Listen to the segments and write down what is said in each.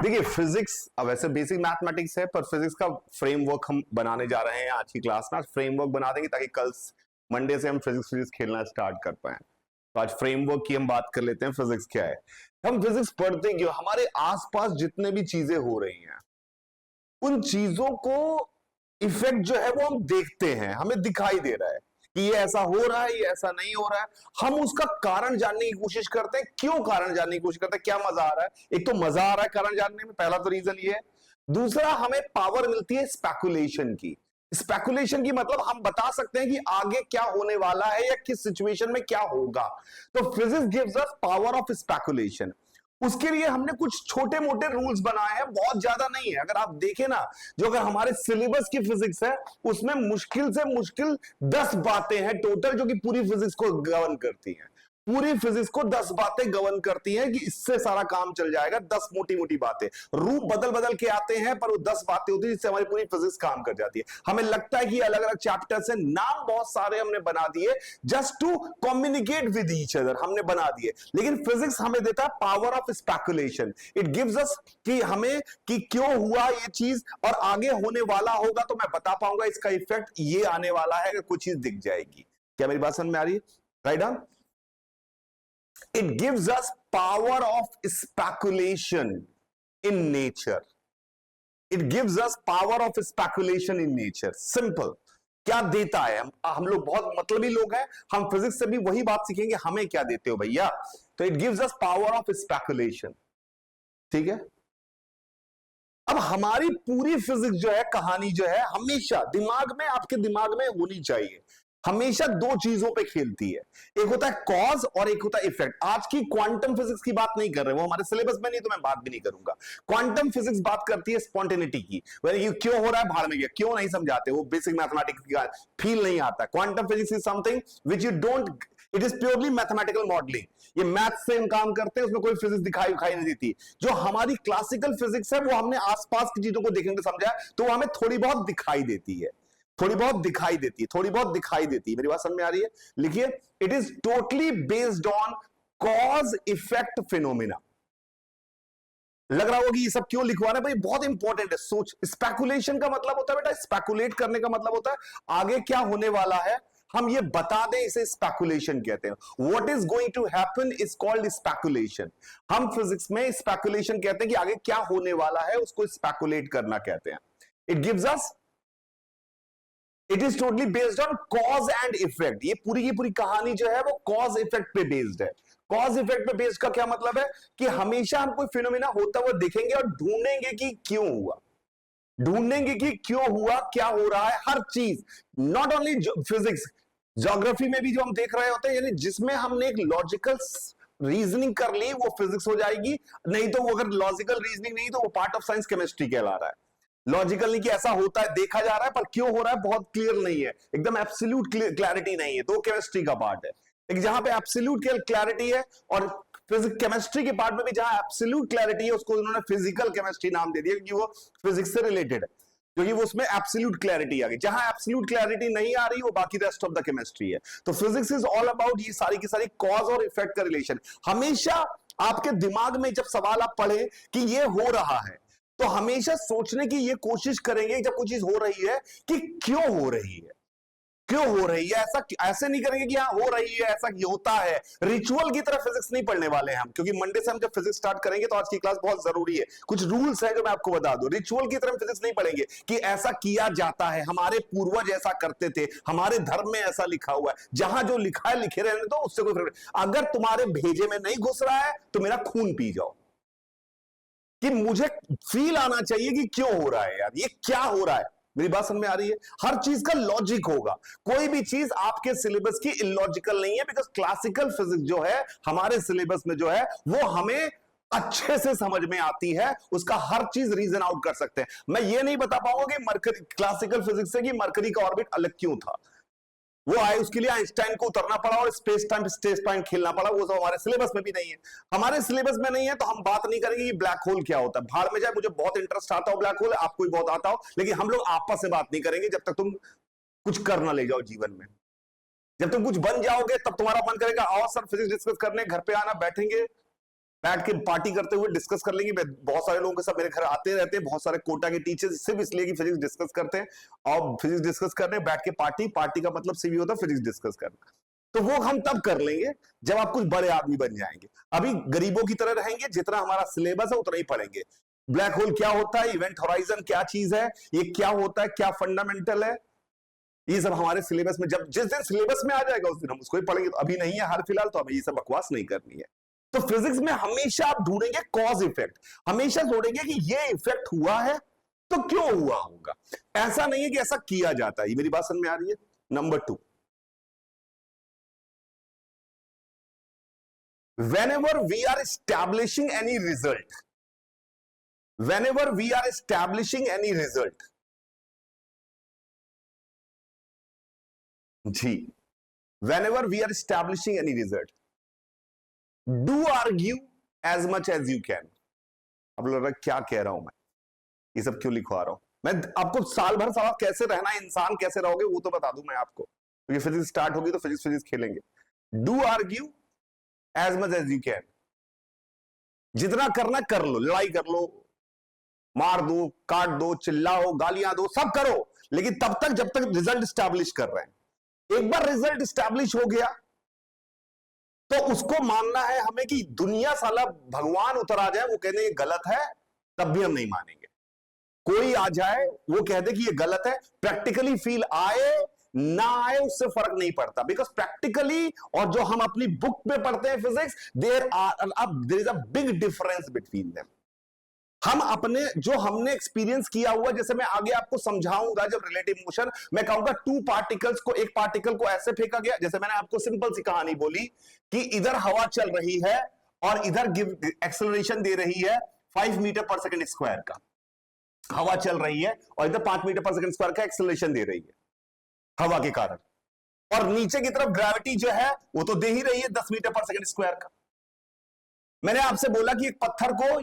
देखिए फिजिक्स अब वैसे बेसिक मैथमेटिक्स है, पर फिजिक्स का फ्रेमवर्क हम बनाने जा रहे हैं आज की क्लास में। आज फ्रेमवर्क बना देंगे ताकि कल मंडे से हम फिजिक्स फिजिक्स खेलना स्टार्ट कर पाए। तो आज फ्रेमवर्क की हम बात कर लेते हैं, फिजिक्स क्या है। हम फिजिक्स पढ़ते क्यों? हमारे आसपास जितने भी चीजें हो रही हैं उन चीजों को इफेक्ट जो है वो हम देखते हैं, हमें दिखाई दे रहा है कि ये ऐसा हो रहा है, ये ऐसा नहीं हो रहा है। हम उसका कारण जानने की कोशिश करते हैं। क्यों कारण जानने की कोशिश करते हैं? क्या मजा आ रहा है? एक तो मजा आ रहा है कारण जानने में, पहला तो रीजन ये है। दूसरा, हमें पावर मिलती है स्पेकुलेशन की। स्पेकुलेशन की मतलब हम बता सकते हैं कि आगे क्या होने वाला है या किस सिचुएशन में क्या होगा। तो physics gives us power of speculation. उसके लिए हमने कुछ छोटे मोटे रूल्स बनाए हैं, बहुत ज्यादा नहीं है। अगर आप देखें ना, जो अगर हमारे सिलेबस की फिजिक्स है उसमें मुश्किल से मुश्किल 10 बातें हैं टोटल, जो कि पूरी फिजिक्स को गवर्न करती हैं। पूरी फिजिक्स को 10 बातें गवर्न करती हैं कि इससे सारा काम चल जाएगा। 10 मोटी मोटी बातें, रूप बदल बदल के आते हैं, पर वो 10 बातें होती है जिससे हमारी पूरी फिजिक्स काम कर जाती है। हमें लगता है कि अलग अलग चैप्टर्स हैं, नाम बहुत सारे हमने बना दिए just to communicate with each other, हमने बना दिए। लेकिन फिजिक्स हमें देता है power of speculation. It gives us कि हमें कि क्यों हुआ ये चीज और आगे होने वाला होगा, तो मैं बता पाऊंगा इसका इफेक्ट ये आने वाला है, अगर कुछ चीज दिख जाएगी। क्या मेरी बात समझ में आ रही है? Right on. It gives us power of speculation in nature. It gives us power of speculation in nature. Simple. क्या देता है? हम लोग बहुत मतलबी लोग हैं, हम फिजिक्स से भी वही बात सीखेंगे। हमें क्या देते हो भैया? तो it gives us power of speculation. ठीक है। अब हमारी पूरी फिजिक्स जो है, कहानी जो है, हमेशा दिमाग में, आपके दिमाग में होनी चाहिए, हमेशा दो चीजों पे खेलती है। एक होता है कॉज और एक होता है इफेक्ट। आज की क्वांटम फिजिक्स की बात नहीं कर रहे, वो हमारे सिलेबस में नहीं, तो मैं बात भी नहीं करूंगा। क्वांटम फिजिक्स बात करती है स्पॉन्टेनिटी की। ये क्यों हो रहा है, भाड़ में गया, क्यों नहीं समझाते, वो बेसिक मैथमेटिक्स का फील नहीं आता। Quantum physics is something which you don't, it is purely mathematical modelling. ये मैथ से हम काम करते हैं, उसमें कोई फिजिक्स दिखाई नहीं देती। जो हमारी क्लासिकल फिजिक्स है वो हमने आसपास की चीजों को देखने को समझा, तो हमें थोड़ी बहुत दिखाई देती है, थोड़ी बहुत दिखाई देती है, थोड़ी बहुत दिखाई देती है। मेरी बात समझ में आ रही है? लिखिए, it is totally based on cause effect phenomena. लग रहा होगा कि ये सब क्यों लिखवा रहे हैं भाई, बहुत इंपॉर्टेंट है। सोच, स्पेकुलेशन का मतलब होता है बेटा, स्पेकुलेट करने का मतलब होता है आगे क्या होने वाला है हम ये बता दें, इसे स्पेकुलेशन कहते हैं। What is going to happen is called speculation. हम फिजिक्स में स्पेकुलेशन कहते हैं कि आगे क्या होने वाला है, उसको स्पेकुलेट करना कहते हैं। It gives us, it is totally based on cause and effect. ये पूरी की पूरी कहानी जो है वो कॉज इफेक्ट पे बेस्ड है। कॉज इफेक्ट पे बेस्ड का क्या मतलब है कि हमेशा हम कोई फिनोमिना होता हुआ देखेंगे और ढूंढेंगे कि क्यों हुआ, ढूंढेंगे कि क्यों हुआ, क्या हो रहा है, हर चीज। नॉट ओनली फिजिक्स, ज्योग्राफी में भी जो हम देख रहे होते हैं, यानी जिसमें हमने एक लॉजिकल रीजनिंग कर ली वो फिजिक्स हो जाएगी। नहीं तो वो अगर लॉजिकल रीजनिंग नहीं तो वो पार्ट ऑफ साइंस केमिस्ट्री कहला रहा है। लॉजिकल नहीं कि ऐसा होता है, देखा जा रहा है, पर क्यों हो रहा है बहुत क्लियर नहीं है, एकदम एब्सोल्यूट क्लैरिटी नहीं है, तो केमिस्ट्री का पार्ट है। लेकिन जहां पे एब्सोल्यूट क्लैरिटी है, और केमिस्ट्री के पार्ट में भी जहां एब्सोल्यूट क्लैरिटी है, उसको उन्होंने फिजिकल केमिस्ट्री नाम दे दिया, क्योंकि वो फिजिक्स से रिलेटेड है, क्योंकि वो उसमें एब्सोल्यूट क्लैरिटी आ गई। जहां एब्सोल्यूट क्लैरिटी नहीं आ रही, वो बाकी रेस्ट ऑफ द केमिस्ट्री है। तो फिजिक्स इज ऑल अबाउट ये सारी की सारी कॉज और इफेक्ट का रिलेशन। हमेशा आपके दिमाग में जब सवाल आप पढ़े कि ये हो रहा है, तो हमेशा सोचने की ये कोशिश करेंगे जब कोई चीज हो रही है कि क्यों हो रही है, क्यों हो रही है। ऐसा ऐसे नहीं करेंगे कि हाँ हो रही है, ऐसा होता है। रिचुअल की तरह फिजिक्स नहीं पढ़ने वाले हैं हम, क्योंकि मंडे से हम जब फिजिक्स स्टार्ट करेंगे तो आज की क्लास बहुत जरूरी है। कुछ रूल्स हैं जो मैं आपको बता दूं। रिचुअल की तरह फिजिक्स नहीं पढ़ेंगे कि ऐसा किया जाता है, हमारे पूर्वज ऐसा करते थे, हमारे धर्म में ऐसा लिखा हुआ है। जहां जो लिखा है लिखे रहने दो, उससे कोई फर्क नहीं। अगर तुम्हारे भेजे में नहीं घुस रहा है तो मेरा खून पी जाओ, कि मुझे फील आना चाहिए कि क्यों हो रहा है यार, ये क्या हो रहा है। मेरी बात समझ में आ रही है? हर चीज का लॉजिक होगा, कोई भी चीज आपके सिलेबस की इलॉजिकल नहीं है। बिकॉज क्लासिकल फिजिक्स जो है हमारे सिलेबस में जो है वो हमें अच्छे से समझ में आती है, उसका हर चीज रीजन आउट कर सकते हैं। मैं ये नहीं बता पाऊंगा कि मरकरी, क्लासिकल फिजिक्स से कि मरकरी का ऑर्बिट अलग क्यों था, वो आए उसके लिए आइंस्टाइन को उतरना पड़ा और स्पेस टाइम स्पेस टाइम खेलना पड़ा। वो सब हमारे सिलेबस में भी नहीं है। हमारे सिलेबस में नहीं है तो हम बात नहीं करेंगे कि ब्लैक होल क्या होता है। भाड़ में जाए, मुझे बहुत इंटरेस्ट आता हो ब्लैक होल, आपको भी बहुत आता हो, लेकिन हम लोग आपस में बात नहीं करेंगे जब तक तुम कुछ कर ना ले जाओ जीवन में। जब तुम कुछ बन जाओगे तब तुम्हारा मन करेगा आओ सर फिजिक्स डिस्कस करने, घर पे आना, बैठेंगे, बैठ के पार्टी करते हुए डिस्कस कर लेंगे। बहुत सारे लोगों के साथ मेरे घर आते रहते हैं, बहुत सारे कोटा के टीचर्स, सिर्फ इसलिए कि फिजिक्स डिस्कस करते हैं। और फिजिक्स डिस्कस कर रहे हैं, बैठ के पार्टी, पार्टी का मतलब सिर्फ होता है फिजिक्स डिस्कस करना। तो वो हम तब कर लेंगे जब आप कुछ बड़े आदमी बन जाएंगे। अभी गरीबों की तरह रहेंगे, जितना हमारा सिलेबस है उतना ही पढ़ेंगे। ब्लैक होल क्या होता है, इवेंट होराइजन क्या चीज है, ये क्या होता है, क्या फंडामेंटल है, ये सब हमारे सिलेबस में, जब जिस दिन सिलेबस में आ जाएगा उस दिन हम उसको ही पढ़ेंगे। तो अभी नहीं है हर फिलहाल, तो हमें ये सब बकवास नहीं करनी है। तो फिजिक्स में हमेशा आप ढूंढेंगे कॉज इफेक्ट, हमेशा ढूंढेंगे कि ये इफेक्ट हुआ है तो क्यों हुआ होगा। ऐसा नहीं है कि ऐसा किया जाता है। ये मेरी बात समझ में आ रही है? Number 2, whenever we are establishing any result, whenever we are establishing any result, जी, whenever we are establishing any result, do argue as much as you can। अब लग रहा है क्या कह रहा हूं मैं, ये सब क्यों लिखवा रहा हूं मैं? आपको साल भर सवाल कैसे रहना है, इंसान कैसे रहोगे, वो तो बता दूं मैं आपको। तो ये फिजिक्स स्टार्ट होगी तो फिजिक्स खेलेंगे। Do argue as much as you can, जितना करना कर लो, लड़ाई कर लो, मार दो, काट दो, चिल्लाओ, गालियां दो, सब करो, लेकिन तब तक जब तक रिजल्ट स्टैब्लिश कर रहे हैं। एक बार रिजल्ट स्टैब्लिश हो गया तो उसको मानना है हमें कि दुनिया साला भगवान उतर आ जाए, वो कहने ये गलत है, तब भी हम नहीं मानेंगे। कोई आ जाए वो कह दे कि ये गलत है, प्रैक्टिकली फील आए ना आए उससे फर्क नहीं पड़ता, बिकॉज प्रैक्टिकली और जो हम अपनी बुक में पढ़ते हैं physics, there is a big difference between them. हम अपने जो हमने एक्सपीरियंस किया हुआ, जैसे मैं आगे आपको समझाऊंगा, जब रिलेटिव मोशन मैं कहूंगा टू पार्टिकल्स को, एक पार्टिकल को ऐसे फेंका गया, जैसे मैंने आपको सिंपल सी कहानी बोली कि इधर हवा चल रही है और इधर गिव एक्सेलरेशन दे रही है 5 मीटर पर सेकंड स्क्वायर का, हवा चल रही है और इधर 5 मीटर पर सेकंड स्क्वायर का एक्सेलरेशन दे रही है हवा के कारण, और नीचे की तरफ ग्रेविटी जो है वो तो दे ही रही है 10 मीटर पर सेकंड स्क्वायर का। मैंने आपसे बोला कि एक पत्थर को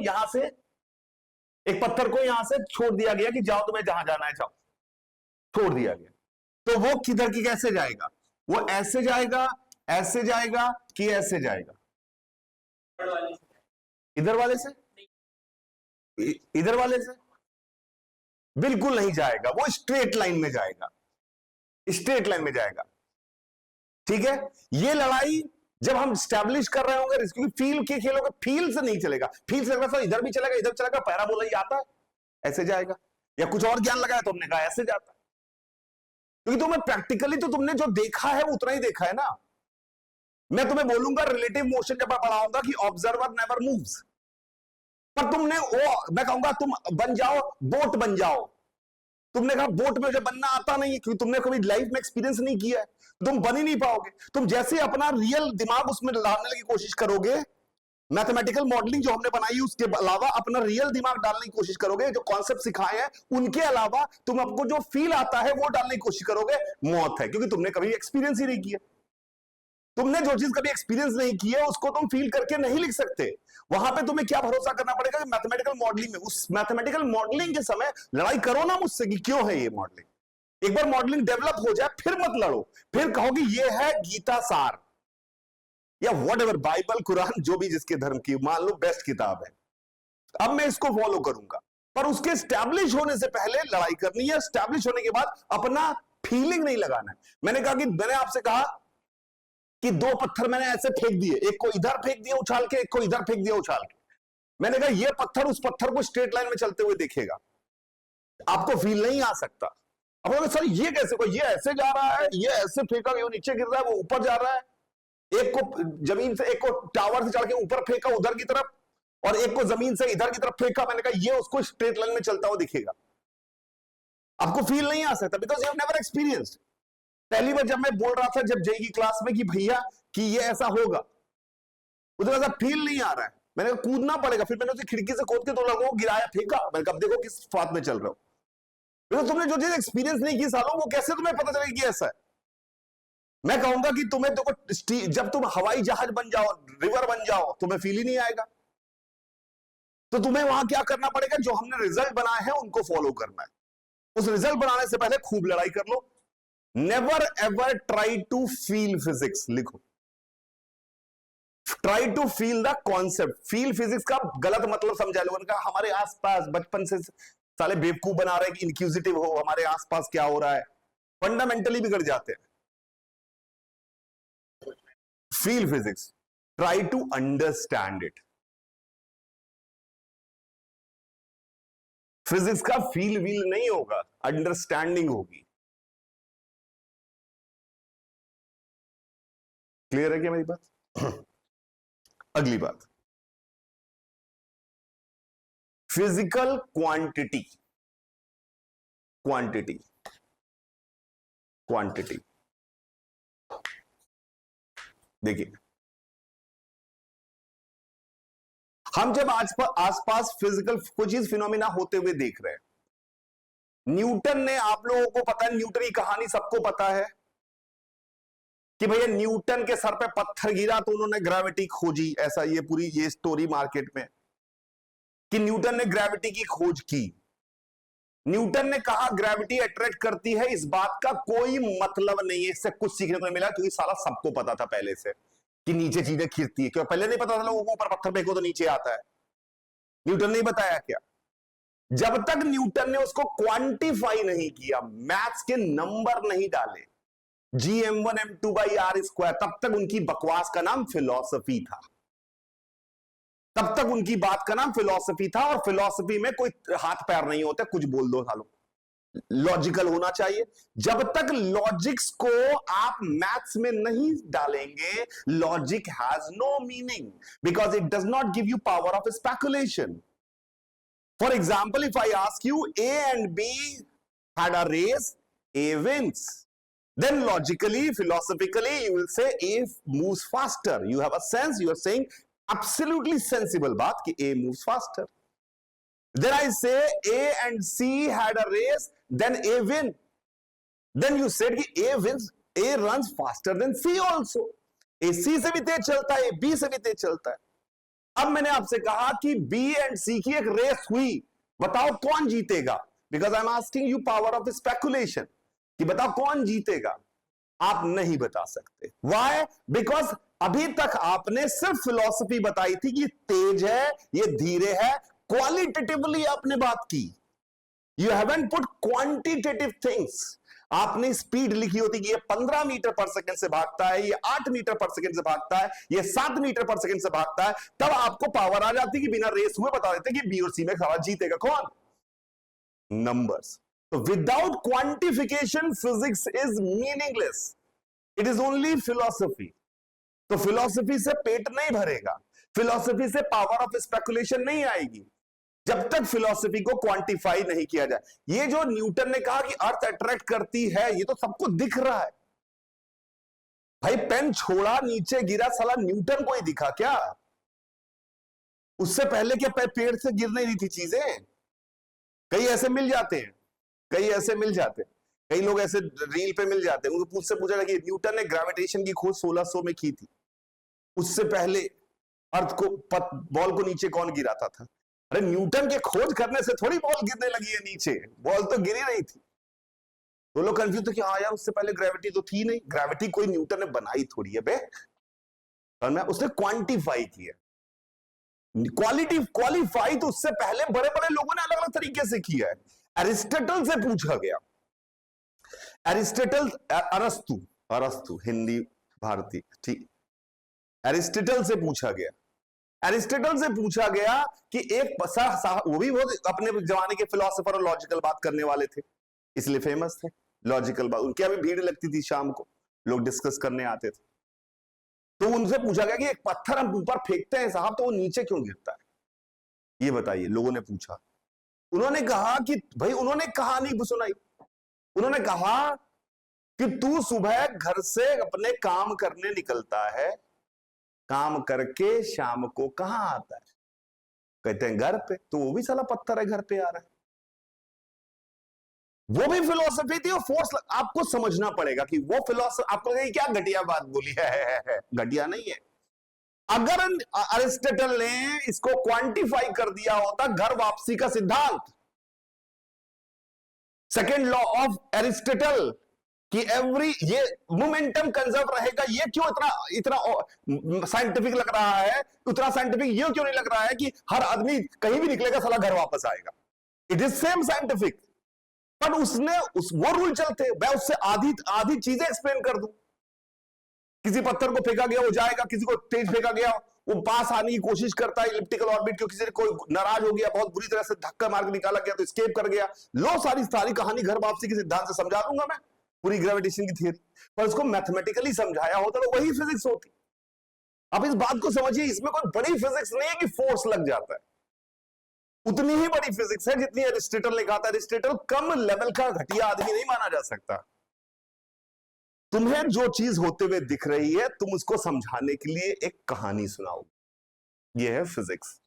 यहां से छोड़ दिया गया कि जाओ तुम्हें जहां जाना है जाओ, छोड़ दिया गया, तो वो किधर की कैसे जाएगा? वो ऐसे जाएगा कि ऐसे जाएगा? इधर वाले से, इधर वाले से बिल्कुल नहीं जाएगा, वो स्ट्रेट लाइन में जाएगा, स्ट्रेट लाइन में जाएगा। ठीक है, ये लड़ाई जब हम स्टैब्लिश कर रहे होंगे, क्योंकि फील के खेलोगे, फील से नहीं चलेगा, फील से सर इधर भी चलेगा, इधर चलेगा, पैराबोला ही आता है ऐसे जाएगा, या कुछ और ज्ञान लगाया तो हमने कहा ऐसे जाता है, क्योंकि तुम्हें प्रैक्टिकली तो तुमने जो देखा है वो उतना ही देखा है ना। मैं तुम्हें बोलूंगा रिलेटिव मोशन जब मैं पढ़ाऊंगा कि ऑब्जर्वर नेवर मूव्स, पर तुमने वो, मैं कहूंगा तुम बन जाओ, बोट बन जाओ, तुमने कहा बोट में जो बनना आता नहीं है क्योंकि तुमने कभी लाइफ में एक्सपीरियंस नहीं किया है, तुम बन ही नहीं पाओगे। तुम जैसे अपना रियल दिमाग उसमें डालने की कोशिश करोगे, मैथमेटिकल मॉडलिंग जो हमने बनाई है उसके अलावा अपना रियल दिमाग डालने की कोशिश करोगे, जो कॉन्सेप्ट सिखाए हैं उनके अलावा तुम आपको जो फील आता है वो डालने की कोशिश करोगे, मौत है, क्योंकि तुमने कभी एक्सपीरियंस ही नहीं किया। तुमने जो चीज कभी एक्सपीरियंस नहीं की है उसको तुम फील करके नहीं लिख सकते। वहां पे तुम्हें क्या भरोसा करना पड़ेगा कि मैथमेटिकल मॉडलिंग में, उस मैथमेटिकल मॉडलिंग के समय लड़ाई करो ना मुझसे कि क्यों है ये मॉडलिंग। एक बार मॉडलिंग डेवलप हो जाए फिर मत लड़ो, फिर कहो कि ये है गीता सार या व्हाटएवर, बाइबल कुरान जो भी जिसके धर्म की मान लो बेस्ट किताब है, अब मैं इसको फॉलो करूंगा। पर उसके स्टैब्लिश होने से पहले लड़ाई करनी है, स्टैब्लिश होने के बाद अपना फीलिंग नहीं लगाना है। मैंने कहा कि मैंने आपसे कहा कि 2 पत्थर मैंने ऐसे फेंक दिए, एक को इधर फेंक दिया उछाल के, एक को इधर फेंक दिया उछाल के। मैंने कहा ये पत्थर उस पत्थर को स्ट्रेट लाइन में चलते हुए देखेगा, आपको फील नहीं आ सकता। अब सर ये कैसे, को ये ऐसे जा रहा है, ये ऐसे फेंका, वो नीचे गिर रहा है, वो ऊपर जा रहा है, एक को जमीन से, एक को टावर से चढ़ के ऊपर फेंका उधर की तरफ, और एक को जमीन से इधर की तरफ फेंका। मैंने कहा ये उसको स्ट्रेट लाइन में चलता हुआ दिखेगा, आपको फील नहीं आ सकता, because you have never experienced. पहली बार जब मैं बोल रहा था जब जेई की क्लास में कि भैया कि ये ऐसा होगा, उधर ऐसा फील नहीं आ रहा है, मैंने कहा कूदना पड़ेगा। फिर मैंने उसे खिड़की से कूद के 2 लोगों को गिराया, फेंका। मैंने कहा देखो किस फात में चल रहा हो, तो तुमने जो चीज एक्सपीरियंस नहीं की सालों, वो कैसे तुम्हें पता चलेगी कि ऐसा है। मैं कहूंगा कि तुम्हें देखो, जब तुम हवाई जहाज बन जाओ, रिवर बन जाओ, तुम्हें फील ही नहीं आएगा। तो तुम्हें वहां क्या करना पड़ेगा, जो हमने रिजल्ट बनाए हैं उनको फॉलो करना है। उस रिजल्ट बनाने से पहले खूब लड़ाई कर लो। Never ever try to feel physics, लिखो try to feel the concept. Feel physics का गलत मतलब समझा लोगों ने कहा हमारे आसपास बचपन से साले बेवकूफ बना रहे हैं कि इंक्यूजिटिव हो, हमारे आसपास क्या हो रहा है, फंडामेंटली बिगड़ जाते हैं। Feel physics, try to understand it. Physics का फील व्हील नहीं होगा, अंडरस्टैंडिंग होगी। क्लियर है क्या मेरी बात? अगली बात, फिजिकल क्वांटिटी। क्वांटिटी क्वांटिटी देखिए, हम जब आसपास फिजिकल कोई चीज फिनोमिना होते हुए देख रहे हैं, न्यूटन ने, आप लोगों को पता है न्यूटन की कहानी सबको पता है कि भैया न्यूटन के सर पे पत्थर गिरा तो उन्होंने ग्रेविटी खोजी, ऐसा ये पूरी ये स्टोरी मार्केट में कि न्यूटन ने ग्रेविटी की खोज की। न्यूटन ने कहा ग्रेविटी अट्रैक्ट करती है, इस बात का कोई मतलब नहीं है, इससे कुछ सीखने को मिला, क्योंकि सारा सबको पता था पहले से कि नीचे चीजें खिसती है। क्यों पहले नहीं पता था लोगों को, ऊपर पत्थर फेंको तो नीचे आता है? न्यूटन ने बताया क्या? जब तक न्यूटन ने उसको क्वांटिफाई नहीं किया, मैथ्स के नंबर नहीं डाले, gm1m2/r², तब तक उनकी बकवास का नाम फिलॉसफी था। तब तक उनकी बात का नाम फिलॉसफी था, और फिलॉसफी में कोई हाथ पैर नहीं होता, कुछ बोल दो सालों, लॉजिकल होना चाहिए। जब तक लॉजिक्स को आप मैथ्स में नहीं डालेंगे, logic has no meaning, because it does not give you power of speculation. For example, if I ask you A and B had a race, A wins, then logically, philosophically, you will say A moves faster. You have a sense, you are saying absolutely sensible बात कि A moves faster. Then I say A and C had a race, then A win. Then you said कि A wins, A runs faster than C also. A C से भी तेज चलता है, B से भी तेज चलता है। अब मैंने आपसे कहा कि B and C की एक रेस हुई, बताओ कौन जीतेगा? Because I'm asking you power of speculation, कि बताओ कौन जीतेगा? आप नहीं बता सकते। Why? Because अभी तक आपने सिर्फ फिलॉसफी बताई थी कि तेज है, ये धीरे है, क्वालिटेटिवली आपने बात की। You haven't put quantitative things. आपने स्पीड लिखी होती कि ये 15 मीटर पर सेकंड से भागता है, ये 8 मीटर पर सेकंड से भागता है, ये 7 मीटर पर सेकंड से भागता है, तब आपको पावर आ जाती कि बिना रेस हुए बता देते कि बी और सी में खड़ा जीतेगा कौन? नंबर्स। तो without quantification physics is meaningless, it is only philosophy. तो फिलॉसफी से पेट नहीं भरेगा, फिलॉसफी से पावर ऑफ स्पेकुलेशन नहीं आएगी, जब तक फिलॉसफी को क्वांटिफाई नहीं किया जाए। ये जो न्यूटन ने कहा कि अर्थ अट्रैक्ट करती है, ये तो सबको दिख रहा है भाई। पेन छोड़ा, नीचे गिरा, साला न्यूटन को ही दिखा क्या? उससे पहले क्या पेड़ से गिर नहीं रही थी चीजें? कई ऐसे मिल जाते हैं, कई ऐसे मिल जाते हैं, कई लोग ऐसे रील पे मिल जाते हैं, उनको पूछ से पूछा जाए कि न्यूटन ने ग्रेविटेशन की खोज 1600 में की थी, उससे पहले अर्थ को बॉल को नीचे कौन गिराता था? अरे न्यूटन के खोज करने से थोड़ी बॉल गिरने लगी है नीचे, बॉल तो गिरी नहीं थी। तो लोग कंफ्यूज थे कि हाँ यार उससे पहले ग्रेविटी तो थी नहीं। ग्रेविटी कोई न्यूटन ने बनाई थोड़ी है बे, और उसने क्वांटिफाई किया। क्वालिफाई तो उससे पहले बड़े बड़े लोगों ने अलग अलग तरीके से किया है। एरिस्टोटल से पूछा गया, एरिस्टोटल, अरस्तु हिंदी भारतीय, ठीक। एरिस्टोटल से पूछा गया, एरिस्टोटल से पूछा गया कि एक वो भी बहुत अपने जमाने के फिलोसोफर और लॉजिकल बात करने वाले थे, इसलिए फेमस थे। लॉजिकल बात, उनकी अभी भीड़ लगती थी, शाम को लोग डिस्कस करने आते थे। तो उनसे पूछा गया कि एक पत्थर हम ऊपर फेंकते हैं साहब, तो वो नीचे क्यों गिरता है, ये बताइए। लोगों ने पूछा, उन्होंने कहा कि भाई, उन्होंने कहानी सुनाई। उन्होंने कहा कि तू सुबह घर से अपने काम करने निकलता है, काम करके शाम को कहां आता है? कहते हैं घर पे। तो वो भी साला पत्थर है, घर पे आ रहा है। वो भी फिलॉसफी थी, और फोर्स आपको समझना पड़ेगा कि वो फिलॉसफी, आपको क्या घटिया बात बोली है? घटिया नहीं है। अगर अरिस्टोटल ने इसको क्वांटिफाई कर दिया होता, घर वापसी का सिद्धांत, सेकेंड लॉ ऑफ एरिस्टोटल, कि ये मोमेंटम कंजर्व रहेगा, ये क्यों इतना इतना साइंटिफिक लग रहा है, उतना साइंटिफिक ये क्यों नहीं लग रहा है कि हर आदमी कहीं भी निकलेगा साला घर वापस आएगा। इट इज सेम साइंटिफिक, पर उसने वो रूल चलते, मैं उससे आधी आधी चीजें एक्सप्लेन कर दूं। किसी पत्थर को फेंका गया वो जाएगा, किसी को तेज फेंका गया वो पास आने की कोशिश करता है इलिप्टिकल ऑर्बिट, क्योंकि किसी ने कोई नाराज हो गया, बहुत बुरी तरह से धक्का मार के निकाला गया तो एस्केप कर गया। लो सारी कहानी घर वापसी के सिद्धांत से समझा दूंगा मैं, पूरी ग्रेविटेशन की थियरी, पर उसको मैथमेटिकली समझाया होता तो वही फिजिक्स होती। अब इस बात को समझिए, इसमें कोई बड़ी फिजिक्स नहीं है कि फोर्स लग जाता है, उतनी ही बड़ी फिजिक्स है जितनी एरिस्टोटल ने कहा था। एरिस्टोटल कम लेवल का घटिया आदमी नहीं माना जा सकता। तुम्हें जो चीज होते हुए दिख रही है, तुम उसको समझाने के लिए एक कहानी सुनाओ, यह है फिजिक्स।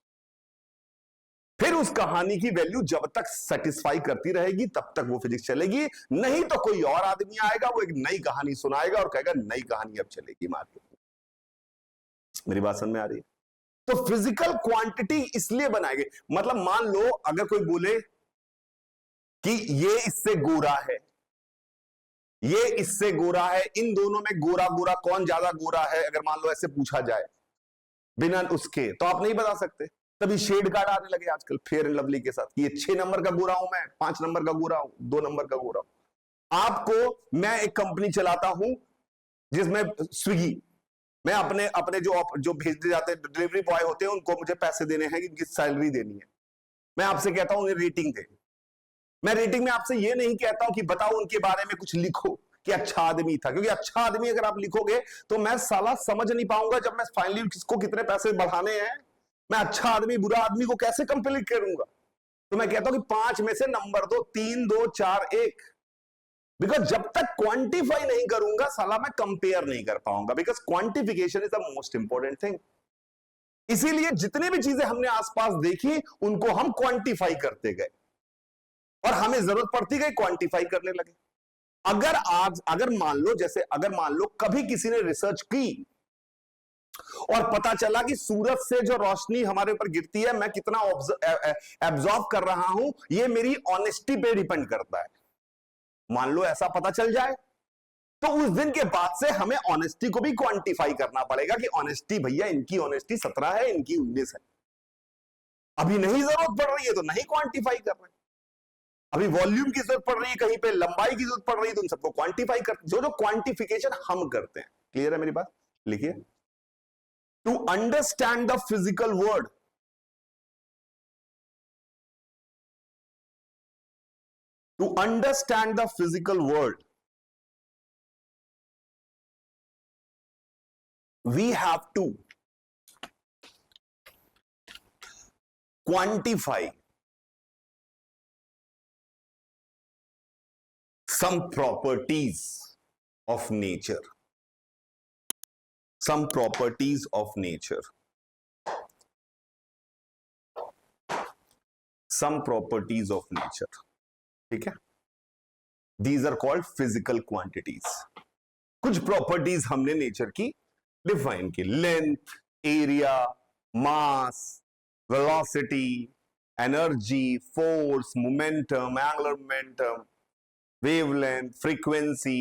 फिर उस कहानी की वैल्यू जब तक सेटिस्फाई करती रहेगी तब तक वो फिजिक्स चलेगी, नहीं तो कोई और आदमी आएगा, वो एक नई कहानी सुनाएगा और कहेगा नई कहानी अब चलेगी मार्केट में। मेरी बात समझ में आ रही है? तो फिजिकल क्वांटिटी इसलिए बनाए गए, मतलब मान लो अगर कोई बोले कि ये इससे गोरा है, ये इससे गोरा है, इन दोनों में गोरा गोरा कौन ज्यादा गोरा है, अगर मान लो ऐसे पूछा जाए बिना उसके, तो आप नहीं बता सकते। तभी शेड कार्ड आने लगे आजकल फेयर एंड लवली के साथ, ये 6 नंबर का गोरा हूं मैं, 5 नंबर का गोरा हूं, 2 नंबर का गोरा हूं। आपको, मैं एक कंपनी चलाता हूं जिसमें स्विगी, मैं अपने अपने जो भेजते जाते हैं डिलीवरी बॉय होते हैं, उनको मुझे पैसे देने हैं, कि सैलरी देनी है। मैं आपसे कहता हूं उन्हें रेटिंग दे। मैं रेटिंग में आपसे ये नहीं कहता हूं कि बताओ उनके बारे में कुछ लिखो कि अच्छा आदमी था, क्योंकि अच्छा आदमी अगर आप लिखोगे तो मैं साला समझ नहीं पाऊंगा जब मैं फाइनली किसको कितने पैसे बढ़ाने हैं, मैं अच्छा आदमी बुरा आदमी को कैसे कंप्लीट करूंगा। तो मैं कहता हूं कि 5 में से नंबर दो, 3 2 4 1, बिकॉज जब तक क्वांटिफाई नहीं करूंगा साला मैं कंपेयर नहीं कर पाऊंगा, because quantification is the most important thing. इसीलिए जितनी भी चीजें हमने आसपास देखी उनको हम क्वांटिफाई करते गए और हमें जरूरत पड़ती गई क्वांटिफाई करने लगे। अगर मान लो कभी किसी ने रिसर्च की और पता चला कि सूरज से जो रोशनी हमारे ऊपर गिरती है मैं कितना एब्जॉर्ब कर रहा हूं, ये मेरी ऑनेस्टी पे डिपेंड करता है, मान लो ऐसा पता चल जाए, तो उस दिन के बाद से हमें ऑनेस्टी को भी क्वांटिफाई करना पड़ेगा कि ऑनेस्टी भैया इनकी ऑनेस्टी 17 है, इनकी 19 है। अभी नहीं जरूरत पड़ रही है तो नहीं क्वांटिफाई कर रहे, अभी वॉल्यूम की जरूरत पड़ रही है, कहीं पे लंबाई की जरूरत पड़ रही है, तो उन सबको क्वांटिफाई कर, जो क्वांटिफिकेशन हम करते हैं। क्लियर है मेरी बात? लिखिए, to understand the physical world, to understand the physical world, we have to quantify some properties of nature, some properties of nature, some properties of nature, ठीक है? These are called physical quantities. कुछ properties हमने nature की define की, length, area, mass, velocity, energy, force, momentum, angular momentum, wavelength, frequency,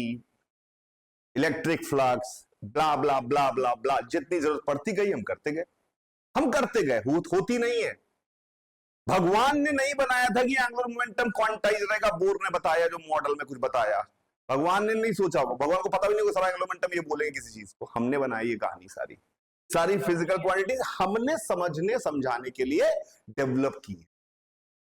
electric flux, blah blah blah blah blah, जितनी जरूरत पड़ती गई हम करते गए, होती नहीं है। भगवान ने नहीं बनाया था कि एंगुलर मोमेंटम क्वांटाइज रहेगा, बोर ने बताया जो मॉडल में कुछ बताया, भगवान ने नहीं सोचा होगा, भगवान को पता भी नहीं होगा एंगुलर मोमेंटम ये बोलेंगे किसी चीज को, हमने बनाई ये कहानी सारी फिजिकल क्वांटिटीज हमने समझने समझाने के लिए डेवलप की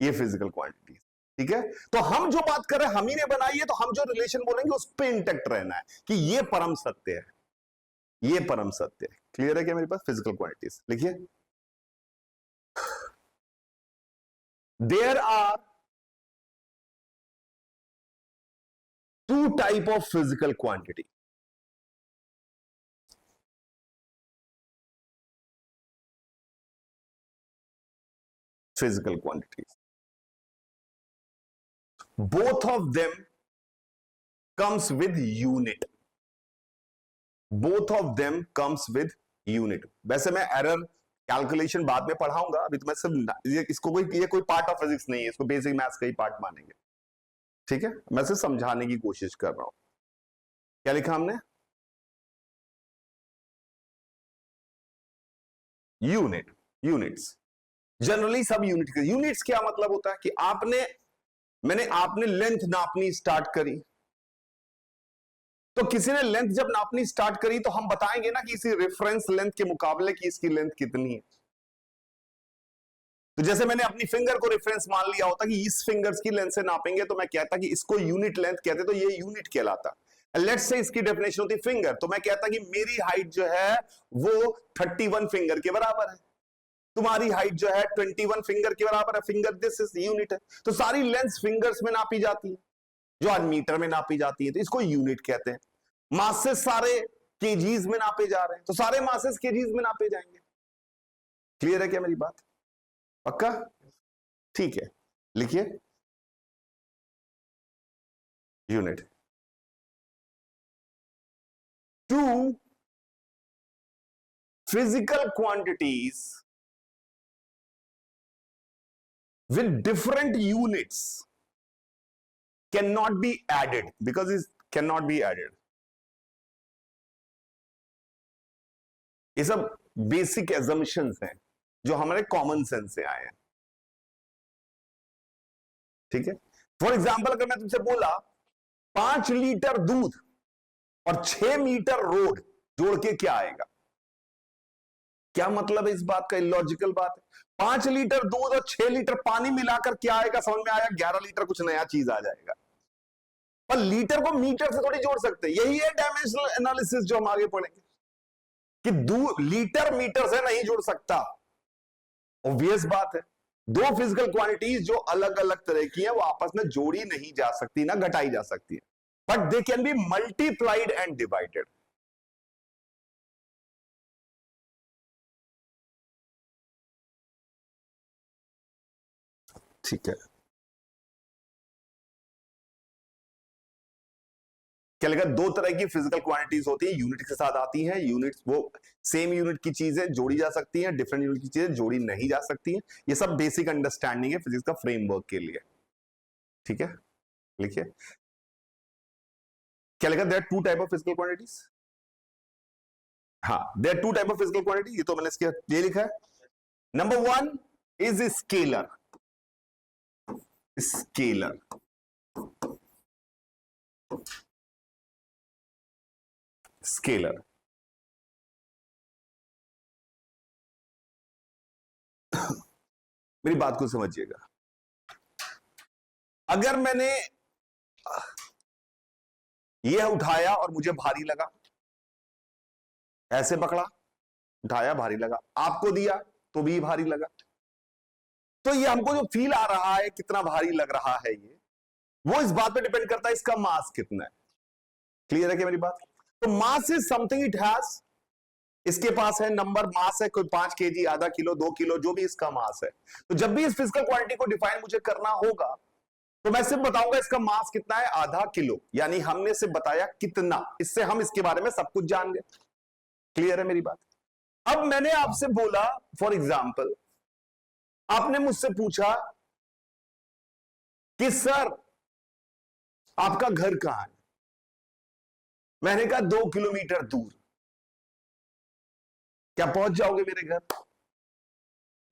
ये फिजिकल क्वांटिटीज, ठीक है? तो हम जो बात कर रहे हैं हम ही ने बनाई है, तो हम जो रिलेशन बोलेंगे उस पे इंटेक्ट रहना है कि ये परम सत्य है, ये परम सत्य है। क्लियर है क्या मेरे पास? फिजिकल क्वांटिटीज लिखिए, there are 2 type of physical quantity. Physical quantities. Both of them comes with unit. Both of them comes with unit. वैसे मैं एरर कैलकुलेशन बाद में पढ़ाऊंगा, अभी तो मैं सिर्फ इसको ये कोई पार्ट ऑफ फिजिक्स नहीं है, इसको बेसिक मैथ्स का ही पार्ट मानेंगे, ठीक है? मैं सिर्फ समझाने की कोशिश कर रहा हूं। क्या लिखा हमने? Unit, units. जनरली सब यूनिट्स क्या मतलब होता है कि आपने लेंथ नापनी स्टार्ट करी, तो किसी ने लेंथ जब नापनी स्टार्ट करी तो हम बताएंगे ना कि इसी रेफरेंस लेंथ के मुकाबले की इसकी लेंथ कितनी है। तो जैसे मैंने अपनी फिंगर को रेफरेंस मान लिया होता कि इस फिंगर्स की लेंथ से नापेंगे, तो मैं कहता कि इसको यूनिट लेंथ कहते, तो ये यूनिट कहलाता। लेट्स से इसकी डेफिनेशन होती फिंगर, तो मैं कहता कि मेरी हाइट जो है वो 31 फिंगर के बराबर है, तुम्हारी हाइट जो है 21 फिंगर के बराबर है। फिंगर दिस इज यूनिट है। तो सारी लेंथ फिंगर्स में नापी जाती है, जो आज मीटर में नापी जाती है, तो इसको यूनिट कहते हैं। मासेस सारे केजीज में नापे जा रहे हैं, तो सारे मासेस केजीज में नापे जाएंगे। क्लियर है क्या मेरी बात? पक्का? ठीक है, लिखिए unit. Two physical quantities with different units cannot be added, because it cannot be added. ये सब बेसिक एजम्पशंस हैं जो हमारे कॉमन सेंस से आए हैं, ठीक है। फॉर एग्जाम्पल अगर मैं तुमसे बोला 5 लीटर दूध और 6 मीटर रोड जोड़ के क्या आएगा, क्या मतलब है इस बात का? इलॉजिकल बात है। 5 लीटर दूध और 6 लीटर पानी मिलाकर क्या आएगा? समझ में आया? 11 लीटर कुछ नया चीज आ जाएगा। पर लीटर को मीटर से थोड़ी जोड़ सकते। यही है डायमेंशनल एनालिसिस जो हम आगे पढ़ेंगे कि लीटर मीटर से नहीं जोड़ सकता। ऑब्वियस बात है, दो फिजिकल क्वांटिटीज जो अलग अलग तरह की है वो आपस में जोड़ी नहीं जा सकती, ना घटाई जा सकती है, but they can be multiplied and divided. ठीक है, क्या लगा? दो तरह की फिजिकल क्वांटिटीज होती है, यूनिट के साथ आती हैं। यूनिट्स वो सेम यूनिट की चीजें जोड़ी जा सकती हैं, डिफरेंट यूनिट की चीजें जोड़ी नहीं जा सकती हैं। ये सब बेसिक अंडरस्टैंडिंग है फिजिक्स का फ्रेमवर्क के लिए, ठीक है। लिखिए क्या लिखा? There are two type of physical quantities. हाँ, there are two type of physical quantity, ये तो मैंने इसके ये लिखा है। Number 1 is scalar. Scalar scalar मेरी बात को समझिएगा। अगर मैंने यह उठाया और मुझे भारी लगा, ऐसे पकड़ा, उठाया, भारी लगा, आपको दिया तो भी भारी लगा, तो ये हमको जो फील आ रहा है कितना भारी लग रहा है, ये वो इस बात पे डिपेंड करता है इसका मास कितना है। क्लियर है क्या मेरी बात? तो mass is something it has, इसके पास है नंबर, मास है कोई 5 केजी, आधा किलो, 2 किलो, जो भी इसका मास है। तो जब भी इस फिजिकल क्वांटिटी को डिफाइन मुझे करना होगा तो मैं सिर्फ बताऊंगा इसका मास कितना है, आधा किलो, यानी हमने सिर्फ बताया कितना, इससे हम इसके बारे में सब कुछ जान गए। क्लियर है मेरी बात? अब मैंने आपसे बोला, फॉर एग्जाम्पल आपने मुझसे पूछा कि सर आपका घर कहां है, मैंने कहा 2 किलोमीटर दूर। क्या पहुंच जाओगे मेरे घर?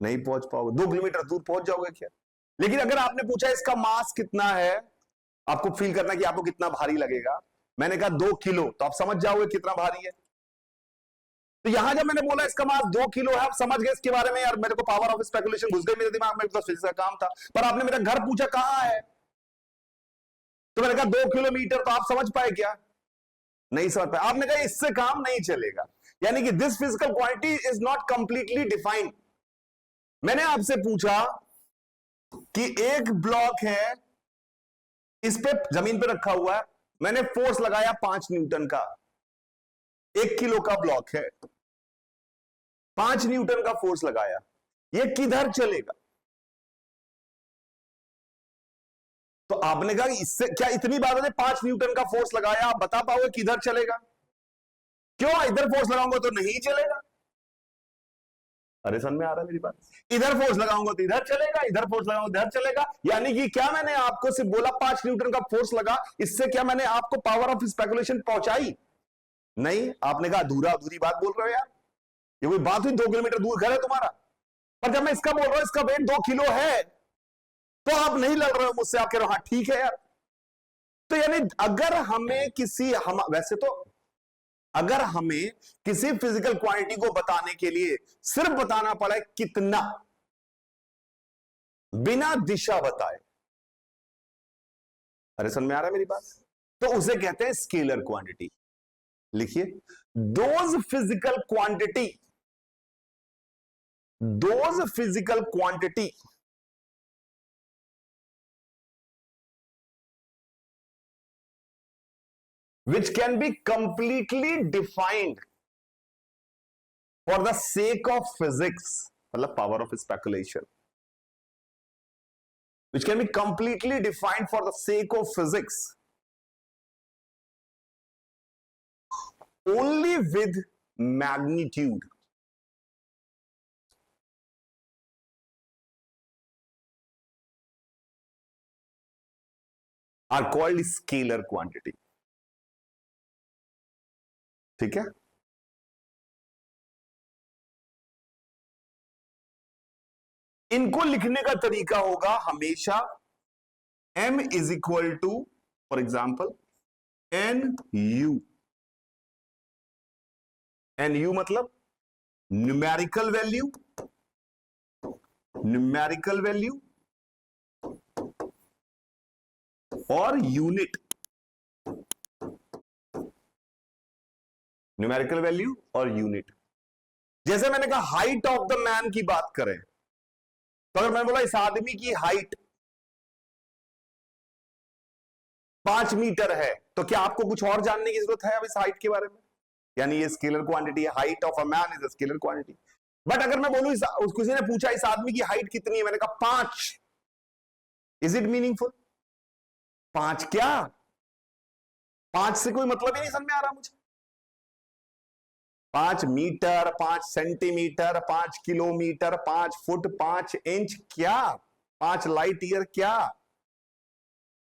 नहीं पहुंच पाओगे। 2 किलोमीटर दूर पहुंच जाओगे क्या? लेकिन अगर आपने पूछा इसका मास कितना है, आपको फील करना कि आपको कितना भारी लगेगा, मैंने कहा 2 किलो, तो आप समझ जाओगे कितना भारी है। तो यहां जब मैंने बोला इसका मास 2 किलो है, आप समझ गए इसके बारे में, यार मेरे को पावर ऑफ स्पेकुलेशन घुस गई मेरे दिमाग में, तो फिजिक्स का काम था। पर आपने मेरा घर पूछा कहां है, तो मैंने कहा 2 किलोमीटर, तो आप समझ पाए क्या? नहीं समझ पाए। आपने कहा इससे काम नहीं चलेगा, यानी कि this physical quantity is not completely defined. मैंने आपसे पूछा कि एक ब्लॉक है, इस पे जमीन पे रखा हुआ है, मैंने फोर्स लगाया 5 न्यूटन का, 1 किलो का ब्लॉक है, 5 न्यूटन का फोर्स लगाया, ये किधर चलेगा? तो आपने कहा इससे क्या इतनी बात है, 5 न्यूटन का फोर्स लगाया, आप बता पाओगे किधर चलेगा? क्यों? इधर फोर्स लगाऊंगा तो नहीं चलेगा। अरे समझ में आ रहा है मेरी बात? इधर फोर्स लगाऊंगा तो इधर चलेगा, इधर फोर्स लगाऊंगा इधर चलेगा। यानी कि क्या मैंने आपको सिर्फ बोला 5 न्यूटन का फोर्स लगा, इससे क्या मैंने आपको पावर ऑफ स्पेकुलेशन पहुंचाई? नहीं, आपने कहा अधूरा अधूरी बात बोल रहे हो यार, ये कोई बात हुई? 2 किलोमीटर दूर घर है तुम्हारा, पर जब मैं इसका बोल रहा हूं इसका वेट 2 किलो है, तो आप नहीं लड़ रहे हो मुझसे, आप कह रहे हो हाँ ठीक है यार। तो यानी अगर हमें वैसे तो अगर हमें किसी फिजिकल क्वांटिटी को बताने के लिए सिर्फ बताना पड़ा है कितना, बिना दिशा बताए, अरे समझ में आ रहा है मेरी बात, तो उसे कहते हैं स्केलर क्वांटिटी। लिखिए, those physical quantity which can be completely defined for the sake of physics, मतलब power of speculation, which can be completely defined for the sake of physics only with magnitude are called scalar quantity। ठीक है, इनको लिखने का तरीका होगा हमेशा m is equal to, for example, NU। NU मतलब न्यूमेरिकल वैल्यू और यूनिट। न्यूमेरिकल वैल्यू और यूनिट। जैसे मैंने कहा हाइट ऑफ द मैन की बात करें, तो अगर मैंने बोला इस आदमी की हाइट 5 मीटर है, तो क्या आपको कुछ और जानने की जरूरत है अब इस हाइट के बारे में? यानी ये स्केलर क्वांटिटी है, height of a man is a scalar quantity. But अगर मैं बोलूं किसी ने पूछा इस आदमी की हाइट कितनी है, मैंने कहा 5, इज इट मीनिंगफुल? 5 क्या? 5 से कोई मतलब ही नहीं समझ में आ रहा मुझे। 5 metre, 5 centimetre, 5 kilometre, 5 foot, 5 inch, क्या 5 लाइट ईयर, क्या?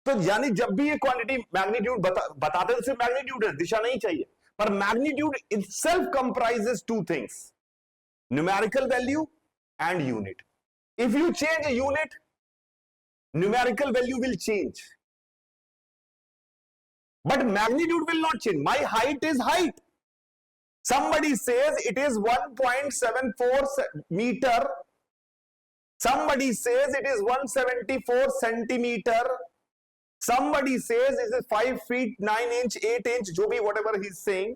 तो यानी जब भी ये क्वांटिटी मैग्नीट्यूड बताते हैं तो सिर्फ मैग्नीट्यूड है, दिशा नहीं चाहिए। पर magnitude itself comprises 2 things, numerical value and unit. If you change a unit, numerical value will change, but magnitude will not change. My height is height. Somebody says it is 1.74 meter. Somebody says it is 174 centimeter. Somebody says it is 5 feet 9 inch, 8 inch, जो भी whatever he is saying.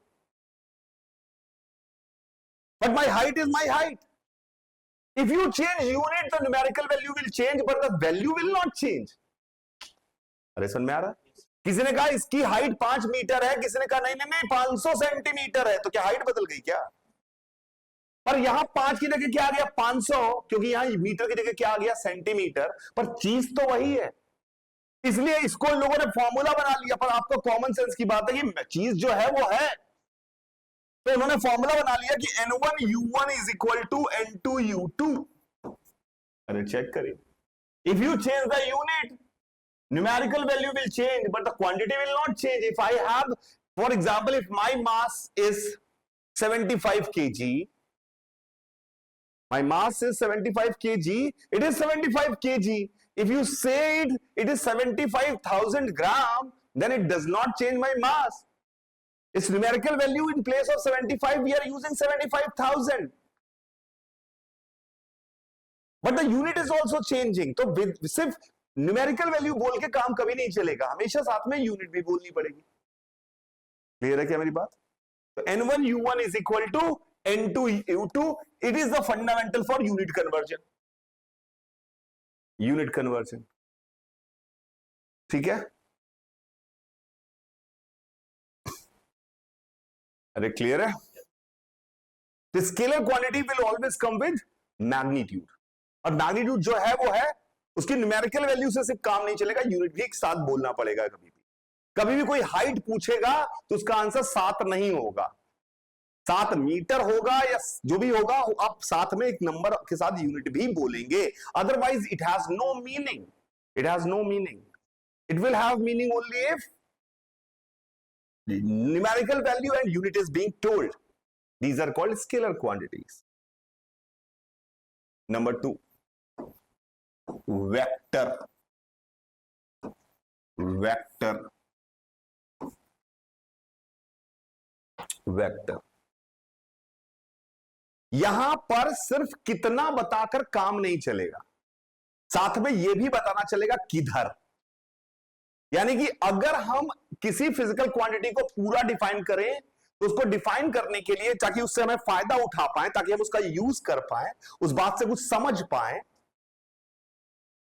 But my height is my height. If you change unit, the numerical value will change, but the value will not change. अरे समझ में आ रहा है? किसी ने कहा इसकी हाइट 5 मीटर है, किसी ने कहा नहीं नहीं नहीं 500 सेंटीमीटर है, तो क्या हाइट बदल गई क्या? पर यहां 5 की जगह क्या आ गया 500, क्योंकि यहां मीटर की जगह क्या आ गया सेंटीमीटर, पर चीज तो वही है। इसलिए इसको लोगों ने फॉर्मूला बना लिया, पर आपको कॉमन सेंस की बात है कि चीज जो है वो है, तो उन्होंने फॉर्मूला बना लिया कि N1U1 is equal to N2U2। अरे चेक करिए, if you change the unit, numerical value will change, but the quantity will not change. If I have, for example, if my mass is 75 kg, my mass is 75 kg, it is 75 kg. If you say it is 75,000 gram, then it does not change my mass. Its numerical value in place of 75, we are using 75,000. But the unit is also changing. तो सिर्फ numerical value बोल के काम कभी नहीं चलेगा, हमेशा साथ में यूनिट भी बोलनी पड़ेगी। क्लियर है क्या मेरी बात? तो N1U1 is equal to N2U2. It is the fundamental for unit conversion. Unit conversion, ठीक है? अरे क्लियर है? The scalar quantity will always come with magnitude, और मैग्नीट्यूड जो है वो है, उसकी न्यूमेरिकल वैल्यू से सिर्फ काम नहीं चलेगा, यूनिट भी एक साथ बोलना पड़ेगा। कभी भी कोई हाइट पूछेगा तो उसका आंसर 7 नहीं होगा, 7 मीटर होगा या जो भी होगा, आप साथ में एक नंबर के साथ यूनिट भी बोलेंगे, otherwise it has no meaning, it has no meaning. It will have meaning only if numerical value and unit is being told. These are called scalar quantities. Number 2, vector. Vector. Vector. यहां पर सिर्फ कितना बताकर काम नहीं चलेगा, साथ में यह भी बताना चलेगा किधर. यानी कि अगर हम किसी फिजिकल क्वांटिटी को पूरा डिफाइन करें तो उसको डिफाइन करने के लिए, ताकि उससे हमें फायदा उठा पाए, ताकि हम उसका यूज कर पाए, उस बात से कुछ समझ पाए,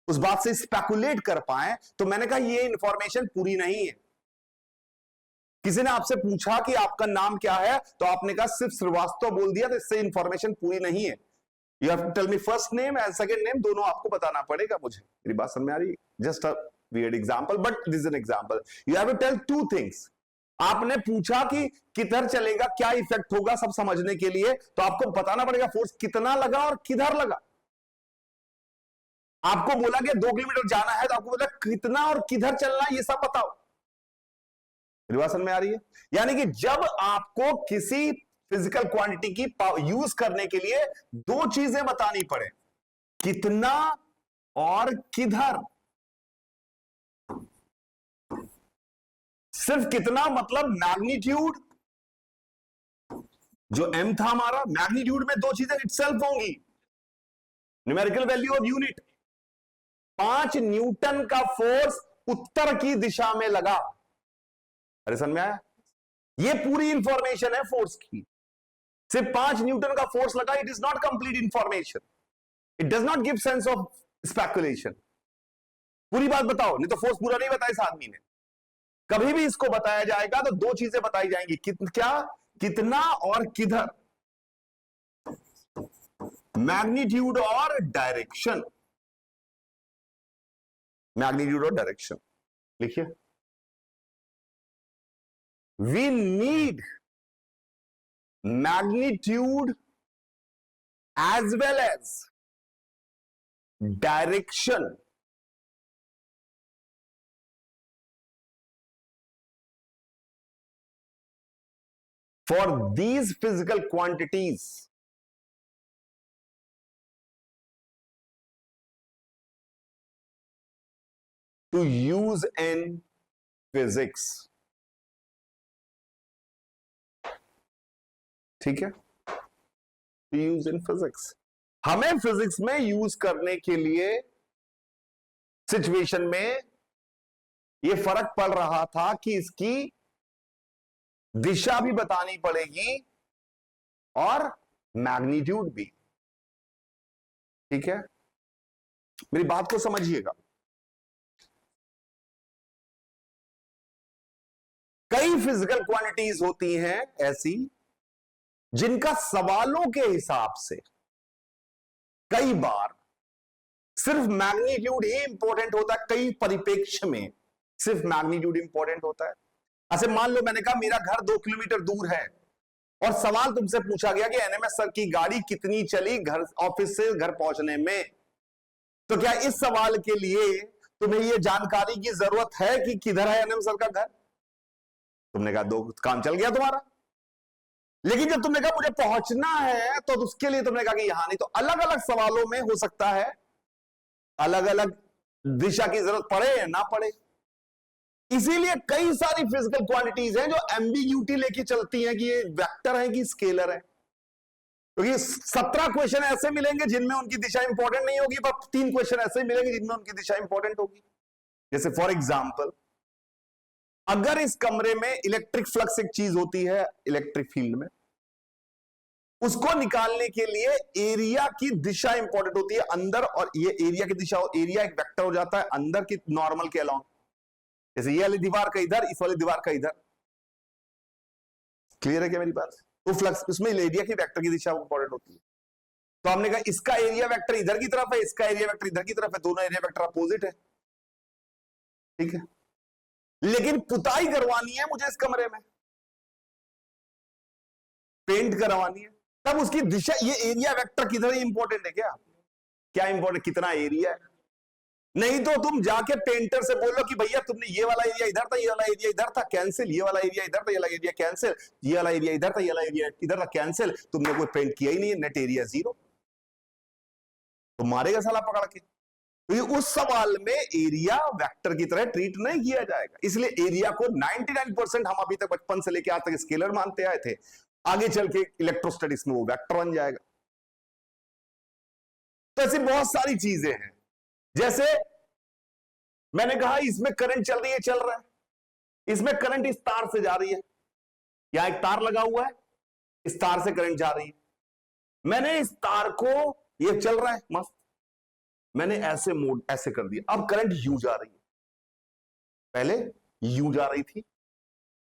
उस बात से स्पेकुलेट कर पाए, तो मैंने कहा ये इंफॉर्मेशन पूरी नहीं है. किसी ने आपसे पूछा कि आपका नाम क्या है, तो आपने कहा सिर्फ श्रीवास्तव बोल दिया, तो इससे इंफॉर्मेशन पूरी नहीं है. You have to tell me first name and second name, दोनों आपको बताना पड़ेगा मुझे. मेरी बात समझ में आ रही है? Just a weird example, but this is an example. You have to tell 2 things. आपने पूछा कि किधर चलेगा, क्या इफेक्ट होगा, सब समझने के लिए तो आपको बताना पड़ेगा फोर्स कितना लगा और किधर लगा. आपको बोला कि 2 किलोमीटर जाना है, तो आपको बोला कितना और किधर चलना है, ये सब बताओ. मेरी बात समझ में आ रही है? यानी कि जब आपको किसी फिजिकल क्वांटिटी की यूज करने के लिए 2 चीजें बतानी पड़े, कितना और किधर. सिर्फ कितना मतलब मैग्नीट्यूड, जो m था हमारा, मैग्नीट्यूड में 2 चीजें इटसेल्फ होंगी. Numerical value of unit, 5 Newton का फोर्स उत्तर की दिशा में लगा. अरे समझ में आया? ये पूरी इंफॉर्मेशन है फोर्स की. सिर्फ 5 न्यूटन का फोर्स लगा, it is not complete information, it does not give sense of speculation. पूरी बात बताओ, नहीं तो फोर्स पूरा नहीं बताया इस आदमी ने. कभी भी इसको बताया जाएगा तो 2 चीजें बताई जाएंगी, क्या, कितना और किधर. मैग्नीट्यूड और डायरेक्शन. मैग्नीट्यूड और डायरेक्शन लिखिए. We need magnitude as well as direction for these physical quantities to use in physics. ठीक है? To use in physics. हमें फिजिक्स में यूज करने के लिए सिचुएशन में यह फर्क पड़ रहा था कि इसकी दिशा भी बतानी पड़ेगी और मैग्नीट्यूड भी. ठीक है? मेरी बात को समझिएगा. कई फिजिकल क्वांटिटीज होती हैं ऐसी जिनका सवालों के हिसाब से कई बार सिर्फ मैग्नीट्यूड ही इंपॉर्टेंट होता है. कई परिप्रेक्ष्य में सिर्फ मैग्नीट्यूड इंपॉर्टेंट होता है. ऐसे मान लो मैंने कहा मेरा घर 2 किलोमीटर दूर है और सवाल तुमसे पूछा गया कि एनएमएस सर की गाड़ी कितनी चली घर ऑफिस से घर पहुंचने में, तो क्या इस सवाल के लिए तुम्हें यह जानकारी की जरूरत है कि किधर है एनएमएस सर का घर? तुमने कहा 2 काम चल गया तुम्हारा. लेकिन जब तुमने कहा मुझे पहुंचना है तो उसके लिए तुमने कहा कि यहां नहीं. तो अलग अलग सवालों में हो सकता है अलग अलग दिशा की जरूरत पड़े या ना पड़े. इसीलिए कई सारी फिजिकल क्वांटिटीज हैं जो एम्बिग्यूटी लेके चलती हैं कि ये वेक्टर है कि स्केलर है. क्योंकि 17 क्वेश्चन ऐसे मिलेंगे जिनमें उनकी दिशा इंपॉर्टेंट नहीं होगी, पर 3 क्वेश्चन ऐसे मिलेंगे जिनमें उनकी दिशा इंपॉर्टेंट होगी. जैसे फॉर एग्जाम्पल, अगर इस कमरे में इलेक्ट्रिक फ्लक्स एक चीज होती है इलेक्ट्रिक फील्ड में, उसको निकालने के लिए एरिया की दिशा इंपॉर्टेंट होती है अंदर, और ये एरिया की दिशा, एरिया एक वेक्टर हो जाता है अंदर की नॉर्मल के अलाउंग. जैसे ये वाली दीवार का इधर, इस वाली दीवार का इधर. क्लियर है क्या मेरी बात? तो फ्लक्स उसमें एरिया की वेक्टर की दिशा इंपॉर्टेंट होती है. तो हमने कहा इसका एरिया वेक्टर इधर की तरफ है, इसका एरिया वेक्टर इधर की तरफ है, दोनों एरिया वेक्टर अपोजिट है. ठीक है? लेकिन पुताई करवानी है मुझे इस कमरे में, पेंट करवानी है, तब उसकी दिशा, ये एरिया वेक्टर किधर इंपॉर्टेंट है क्या? क्या इंपॉर्टेंट, कितना एरिया है? नहीं तो तुम जाके पेंटर से बोलो कि भैया तुमने ये वाला एरिया इधर था, ये वाला एरिया इधर था, कैंसिल, ये वाला एरिया इधर था, ये वाला एरिया कैंसिल, ये वाला एरिया इधर था, ये वाला एरिया इधर था, कैंसिल। तुमने कोई पेंट किया ही नहीं है, नेट एरिया 0, तो मारेगा साला पकड़ के। तो उस सवाल में एरिया वेक्टर की तरह ट्रीट नहीं किया जाएगा, इसलिए एरिया को 99% हम अभी तक बचपन से लेकर आज तक स्केलर मानते आए थे, आगे चल के इलेक्ट्रोस्टैटिक्स में वो वेक्टर बन जाएगा। तो ऐसी बहुत सारी चीजें हैं, जैसे मैंने कहा इसमें करंट चल रही है, चल रहा है, इसमें करंट इस तार से जा रही है, यहां एक तार लगा हुआ है, इस तार से करंट जा रही है, मैंने इस तार को, ये चल रहा है मस्त, मैंने ऐसे मोड ऐसे कर दिया, अब करंट यू जा रही है, पहले यू जा रही थी,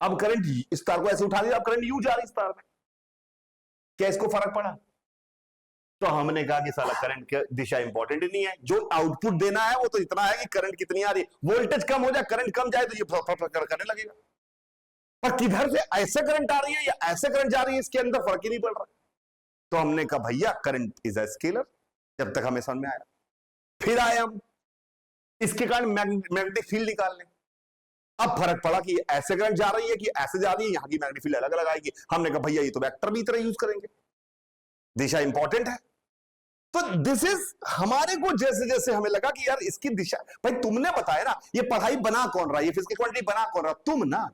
अब करंट इस तार को ऐसे उठा दिया, अब करंट यू जा रही इस तार में, क्या इसको फर्क पड़ा? तो हमने कहा कि साला करंट की दिशा इंपॉर्टेंट नहीं है, जो आउटपुट देना है वो तो इतना है कि करंट कितनी आ रही है, वोल्टेज कम हो जाए, करंट कम जाए तो ये करने लगेगा, पर किधर से ऐसे करंट आ रही है या ऐसे करंट जा रही है इसके अंदर फर्क ही नहीं पड़ रहा। तो हमने कहा भैया करंट इज अ स्केलर, जब तक हमें समझ में आया, फिर आए हम इसके कारण मैग्नेटिक फील्ड निकाल लें, अब फर्क पड़ा कि ऐसे करंट जा रही है कि ऐसे जा रही है, यहां की मैग्नेटिक फील्ड अलग अलग आएगी, हमने कहा भैया ये तो वेक्टर भी तरह यूज करेंगे, दिशा इंपॉर्टेंट है। तो दिस इज, हमारे को जैसे जैसे हमें लगा कि यार इसकी दिशा, भाई तुमने बताया ना, ये पढ़ाई बना कौन रहा है, ये फिजिकल क्वांटिटी बना कौन रहा, तुम ना,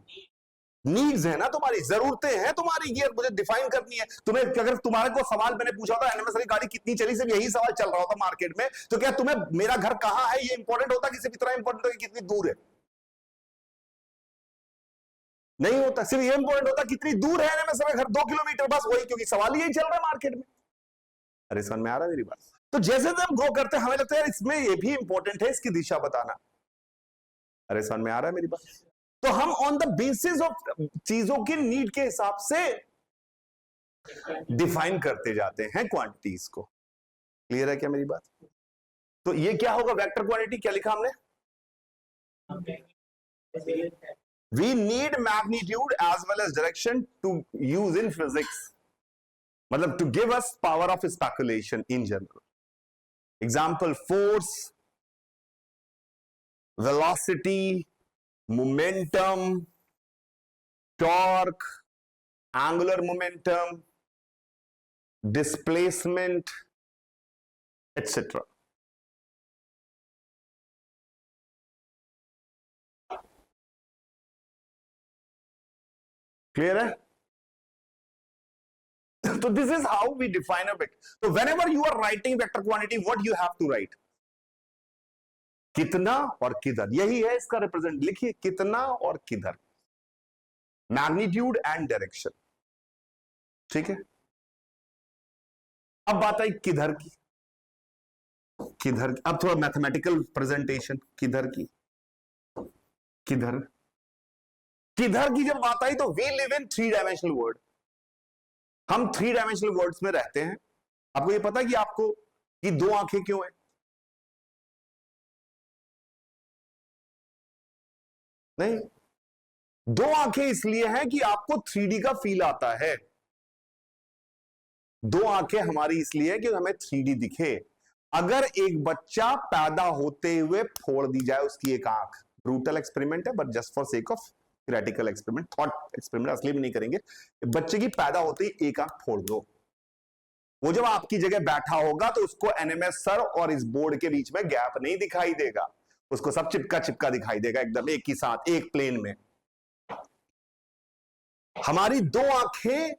नीड्स है ना तुम्हारी, जरूरतें हैं तुम्हारी, ये मुझे डिफाइन करनी है। तुम्हें अगर तुम्हारे को सवाल मैंने पूछा था एनएमएस की गाड़ी कितनी चली, सिर्फ यही सवाल चल रहा होता मार्केट में, तो क्या तुम्हें मेरा घर कहां है ये इंपॉर्टेंट होता कि सिर्फ इतना इंपॉर्टेंट होता कि कितनी दूर है? नहीं होता, सिर्फ ये इंपॉर्टेंट होता कितनी दूर है एनएमएस का घर, 2 किलोमीटर, बस वही, क्योंकि सवाल यही चल रहा है मार्केट में। अरे समझ में आ रहा है मेरी बात? तो जैसे जैसे हम ग्रो करते हैं हमें लगता है इसमें ये भी इंपॉर्टेंट है, इसकी दिशा बताना। अरे समझ में आ रहा है मेरी बात? तो हम ऑन द बेसिस ऑफ चीजों की नीड के हिसाब से डिफाइन करते जाते हैं क्वांटिटीज को। क्लियर है क्या मेरी बात? तो ये क्या होगा वेक्टर क्वांटिटी, क्या लिखा हमने? We need magnitude as well as direction to use in physics, मतलब to give us power of speculation in general. Example, force, velocity, momentum, torque, angular momentum, displacement, etc. Clear है? So this is how we define a vector. So whenever you are writing vector quantity, what you have to write? कितना और किधर, यही है इसका represent. लिखिए कितना और किधर, मैग्नीट्यूड एंड डायरेक्शन। ठीक है, अब बात आई किधर की। किधर की, अब थोड़ा मैथमेटिकल प्रेजेंटेशन। किधर की, किधर, किधर की जब बात आई तो we live in 3 dimensional world. हम 3 डायमेंशनल वर्ल्ड्स में रहते हैं। आपको ये पता है कि आपको कि 2 आंखें क्यों है? नहीं, 2 आंखें इसलिए हैं कि आपको 3D का फील आता है। 2 आंखें हमारी इसलिए है कि हमें 3D दिखे। अगर एक बच्चा पैदा होते हुए फोड़ दी जाए उसकी एक आंख, ब्रूटल एक्सपेरिमेंट है but just for sake of theoretical experiment, thought experiment, असली में नहीं करेंगे। बच्चे की पैदा होते ही एक आंख फोड़ दो, वो जब आपकी जगह बैठा होगा तो उसको एनएमएस सर और इस बोर्ड के बीच में गैप नहीं दिखाई देगा, उसको सब चिपका चिपका दिखाई देगा, एकदम एक ही साथ, एक प्लेन में। हमारी 2 आंखें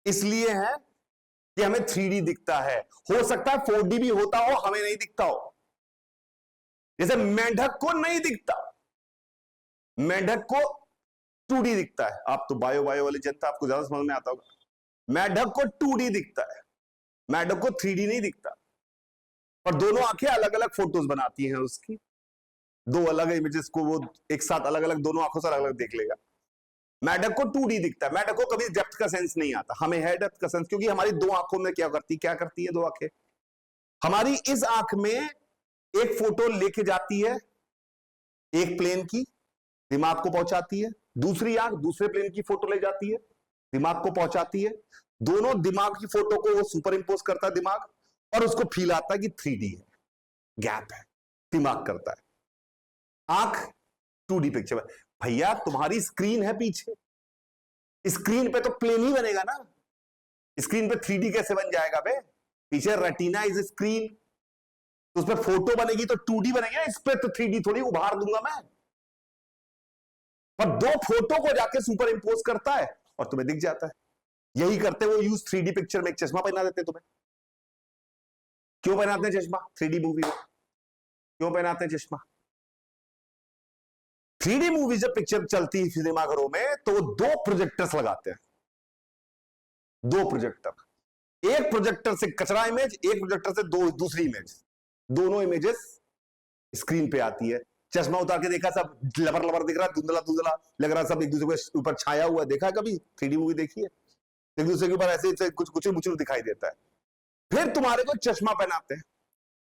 इसलिए हैं कि हमें 3D दिखता है। हो सकता है 4D भी होता हो, हमें नहीं दिखता हो। जैसे मेंढक को नहीं दिखता, मेंढक को 2D दिखता है। आप तो बायो वाली जनता, आपको ज्यादा समझ में आता होगा। मेंढक को 2D दिखता है, मेंढक को 3D नहीं दिखता। और दोनों आंखें अलग अलग फोटोज बनाती हैं उसकी, 2 अलग इमेजेस को वो एक साथ अलग अलग दोनों आंखों से अलग अलग देख लेगा। मेंढक को 2D दिखता है, मेंढक को कभी डेप्थ का सेंस नहीं आता, हमें है डेप्थ का सेंस, क्योंकि हमारी 2 आंखों में क्या करती है 2 आंखें। हमारी इस आंख में एक फोटो लेके जाती है एक प्लेन की, दिमाग को पहुंचाती है, दूसरी आंख दूसरे प्लेन की फोटो ले जाती है, दिमाग को पहुंचाती है, दोनों दिमाग की फोटो को वो सुपर इंपोज करता है दिमाग, और उसको फील आता है कि 3D है, गैप है, दिमाग करता है। आंख 2D पिक्चर। भैया तुम्हारी स्क्रीन है पीछे, स्क्रीन पे तो प्लेन ही बनेगा ना, स्क्रीन पे 3D कैसे बन जाएगा बे? पीछे रेटिना इज स्क्रीन, तो उस पर फोटो बनेगी तो 2D बनेगी ना, इस पे तो 3D थोड़ी उभार दूंगा मैं। पर दो फोटो को जाके सुपर इंपोज करता है और तुम्हें दिख जाता है। यही करते वो यूज 3D पिक्चर में। एक चश्मा पहना देते तुम्हें। क्यों पहनाते हैं चश्मा 3D मूवी में? क्यों पहनाते हैं चश्मा? 3D मूवी जब पिक्चर चलती है सिनेमाघरों में तो वो दो प्रोजेक्टर्स लगाते हैं, दो प्रोजेक्टर, एक प्रोजेक्टर से कचरा इमेज, एक प्रोजेक्टर से दूसरी इमेज, दोनों इमेजेस स्क्रीन पे आती है। चश्मा उतार के देखा, सब लबर लबर दिख रहा है, धुंधला धुंधला लग रहा है, सब एक दूसरे के ऊपर छाया हुआ। देखा कभी 3D मूवी देखी है? एक दूसरे के ऊपर ऐसे कुछ कुछ मुचुर दिखाई देता है। फिर तुम्हारे को चश्मा पहनाते हैं।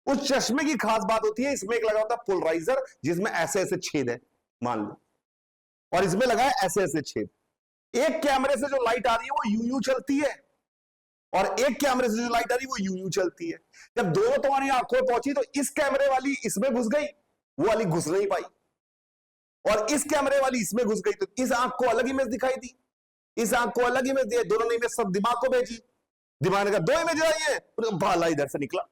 उस चश्मे की खास बात होती है, इसमें एक लगा होता है पोलराइजर, जिसमें ऐसे ऐसे छेद है मान लो, और इसमें लगा है ऐसे ऐसे छेद। एक कैमरे से जो लाइट आ रही है वो यूं यूं चलती है, और एक कैमरे से जो लाइट आ रही है वो यूं यूं चलती है। जब दोनों तुम्हारी आंखों में पहुंची तो इस कैमरे वाली इसमें घुस गई, वो वाली घुस नहीं पाई, और इस कैमरे वाली इसमें घुस गई, तो इस आंख को अलग इमेज दिखाई दी, इस आंख को अलग इमेज दी, दोनों ने इमेज सब दिमाग को भेजी। दिमाग ने कहा 2 इमेज आई है, भाला इधर से निकला।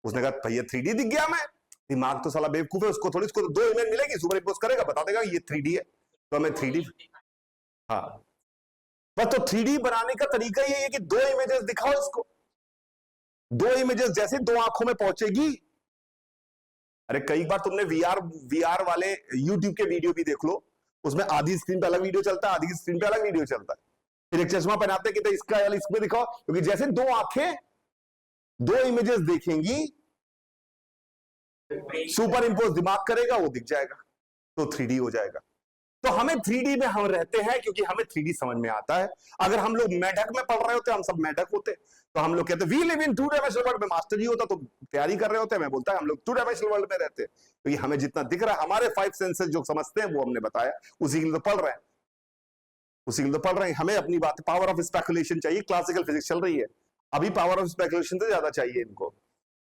उसने कहा भैया 3D दिख गया मैं। दिमाग तो साला बेवकूफ है, उसको थोड़ी, उसको तो 2 इमेज मिलेगी, सुपर इंपोज करेगा, बता देगा ये 3D है, तो हमें 3D। हाँ, बस तो 3D बनाने का तरीका ये है कि 2 इमेजेस दिखाओ इसको, 2 इमेजेस जैसे 2 आंखों में पहुंचेगी। अरे कई बार तुमने वीआर वाले यूट्यूब के वीडियो भी देख लो, उसमें आधी स्क्रीन पे अलग वीडियो चलता है, आधी स्क्रीन पे अलग वीडियो चलता है। फिर एक चश्मा पहनाते हैं कि इसका वाला इसमें दिखाओ, क्योंकि जैसे 2 आंखें 2 इमेजेस देखेंगी, सुपर इंपोज दिमाग करेगा, वो दिख जाएगा, तो 3D हो जाएगा। तो हमें 3D में हम रहते हैं क्योंकि हमें 3D समझ में आता है। अगर हम लोग मेढक में पढ़ रहे होते, हम सब मेढक होते, तो हम लोग कहते we live in 2 dimensional world में। मास्टर जी होता तो तैयारी कर रहे होते, मैं बोलता है हम लोग 2 डायमेंशनल वर्ल्ड में रहते हैं, क्योंकि हमें जितना दिख रहा है, हमारे 5 सेंसेस जो समझते हैं वो हमने बताया, उसी के लिए तो पढ़ रहे हैं, उसी के लिए तो पढ़ रहे हैं। हमें अपनी बात, पावर ऑफ स्पेकुलेशन चाहिए। क्लासिकल फिजिक्स चल रही है अभी, पावर ऑफ स्पेकुलेशन से ज्यादा चाहिए इनको।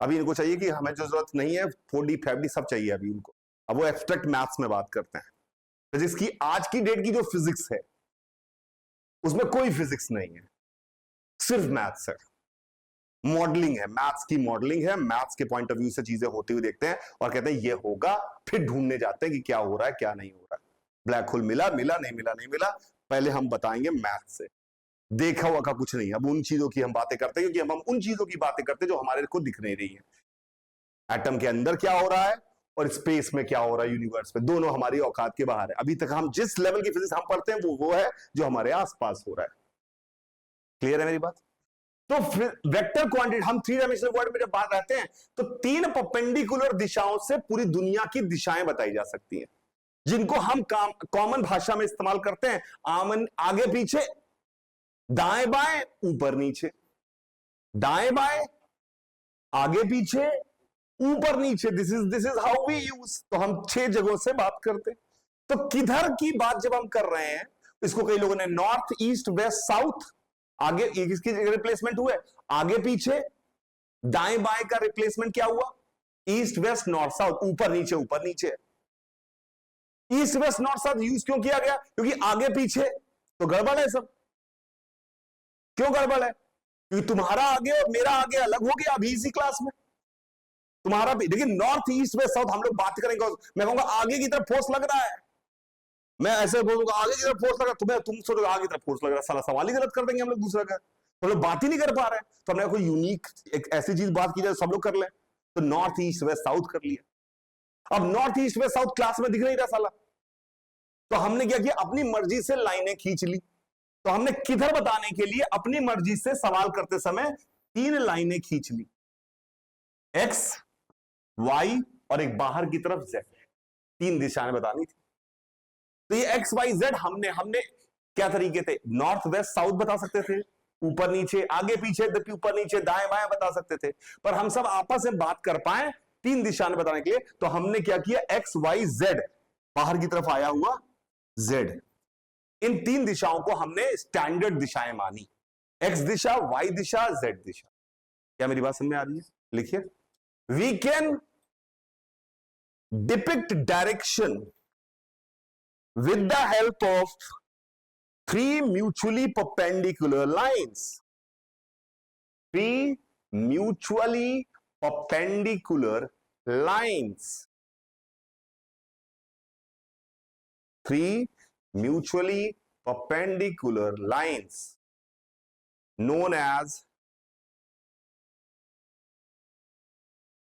अभी इनको चाहिए कि हमें जो जरूरत नहीं है 4D 5D सब चाहिए अभी इनको। अब वो एब्स्ट्रैक्ट मैथ्स में बात करते हैं। फिजिक्स की आज की डेट की जो फिजिक्स है उसमें कोई फिजिक्स नहीं है, सिर्फ मैथ्स है, मॉडलिंग है, मैथ्स की मॉडलिंग है। मैथ्स के पॉइंट ऑफ व्यू से चीजें होती हुई देखते हैं और कहते हैं ये होगा, फिर ढूंढने जाते हैं कि क्या हो रहा है क्या नहीं हो रहा है। ब्लैक होल मिला, मिला नहीं मिला, नहीं मिला, पहले हम बताएंगे मैथ से। देखा हुआ का कुछ नहीं। अब उन चीजों की हम बातें करते हैं क्योंकि हम उन चीजों की बातें करते हैं जो हमारे को दिख नहीं रही है। एटम के अंदर क्या हो रहा है और स्पेस में क्या हो रहा है, यूनिवर्स में, दोनों हमारी औकात के बाहर है। अभी तक हम जिस लेवल की फिजिक्स हम पढ़ते हैं वो है जो हमारे आसपास हो रहा है। क्लियर है मेरी बात? तो वेक्टर क्वांटिटी, हम 3 डायमेंशनल वर्ल्ड में जब बात रहते हैं तो 3 परपेंडिकुलर दिशाओं से पूरी दुनिया की दिशाएं बताई जा सकती हैं, जिनको हम कॉमन भाषा में इस्तेमाल करते हैं। आगे पीछे, दाएं बाएं, ऊपर नीचे, दाएं बाएं, आगे पीछे, ऊपर नीचे। This is how we use. तो हम 6 जगहों से बात करते हैं। तो किधर की बात जब हम कर रहे हैं, इसको कई लोगों ने नॉर्थ, ईस्ट, वेस्ट, साउथ, आगे इसकी रिप्लेसमेंट हुए, आगे पीछे, दाएं बाएं का रिप्लेसमेंट क्या हुआ, ईस्ट वेस्ट नॉर्थ साउथ, ऊपर नीचे, ऊपर नीचे। East west north south use क्यों किया गया? क्योंकि आगे पीछे तो गड़बड़ है सब। क्यों गड़बड़ है? क्योंकि तुम्हारा आगे और मेरा आगे अलग हो गया अभी इसी क्लास में। तुम्हारा भी, लेकिन नॉर्थ ईस्ट वेस्ट साउथ हम लोग बात करेंगे। मैं कहूंगा आगे की तरफ फोर्स लग रहा है, मैं ऐसे बोलूंगा आगे की तरफ फोर्स लग रहा है, तुम सोचोगे आगे की तरफ फोर्स लग रहा है, साला सवाल ही गलत कर देंगे हम लोग दूसरा का। तो लोग बात ही नहीं कर पा रहे हैं। तो हमने कोई यूनिक एक ऐसी चीज बात की जाए सब लोग कर ले, तो नॉर्थ ईस्ट वेस्ट साउथ कर लिया। अब north east west south class में दिख नहीं रहा साला, तो हमने क्या किया, अपनी मर्जी से लाइनें खींच ली। तो हमने किधर बताने के लिए अपनी मर्जी से सवाल करते समय 3 लाइनें खींच ली, एक्स, वाई और एक बाहर की तरफ जेड। 3 दिशाएं बतानी थी। तो ये एक्स वाई जेड हमने क्या तरीके थे, नॉर्थ वेस्ट साउथ बता सकते थे, ऊपर नीचे, आगे पीछे, ऊपर नीचे, दाएं बाएं बता सकते थे। पर हम सब आपस में बात कर पाए 3 दिशाएं बताने के लिए, तो हमने क्या किया, एक्स वाई जेड, बाहर की तरफ आया हुआ जेड, इन तीन दिशाओं को हमने स्टैंडर्ड दिशाएं मानी, एक्स दिशा, वाई दिशा, जेड दिशा। क्या मेरी बात समझ में आ रही है? लिखिए, we can depict direction with the help of three mutually perpendicular lines. Three mutually perpendicular lines. Three mutually perpendicular lines known as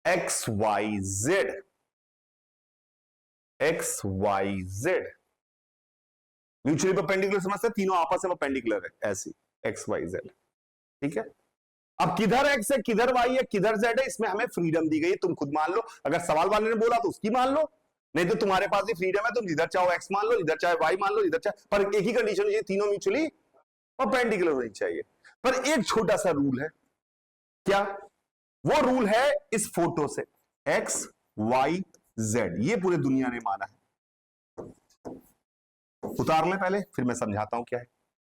XYZ. XYZ. Mutually perpendicular समझते हैं, तीनों आपस में परपेंडिकुलर है, ऐसी एक्स वाई जेड। ठीक है, अब किधर एक्स है, किधर वाई है, किधर जेड है, इसमें हमें फ्रीडम दी गई है, तुम खुद मान लो। अगर सवाल वाले ने बोला तो उसकी मान लो, नहीं तो तुम्हारे पास भी फ्रीडम है, तुम जिधर चाहो एक्स मान लो, इधर चाहे वाई मान लो, इधर चाहे, पर एक ही कंडीशन है, तीनों म्यूचुअली परपेंडिकुलर होनी चाहिए। पर एक छोटा सा रूल है, क्या वो रूल है? इस फोटो से एक्स वाई जेड, ये पूरी दुनिया ने माना है। उतार ले पहले, फिर मैं समझाता हूं क्या है।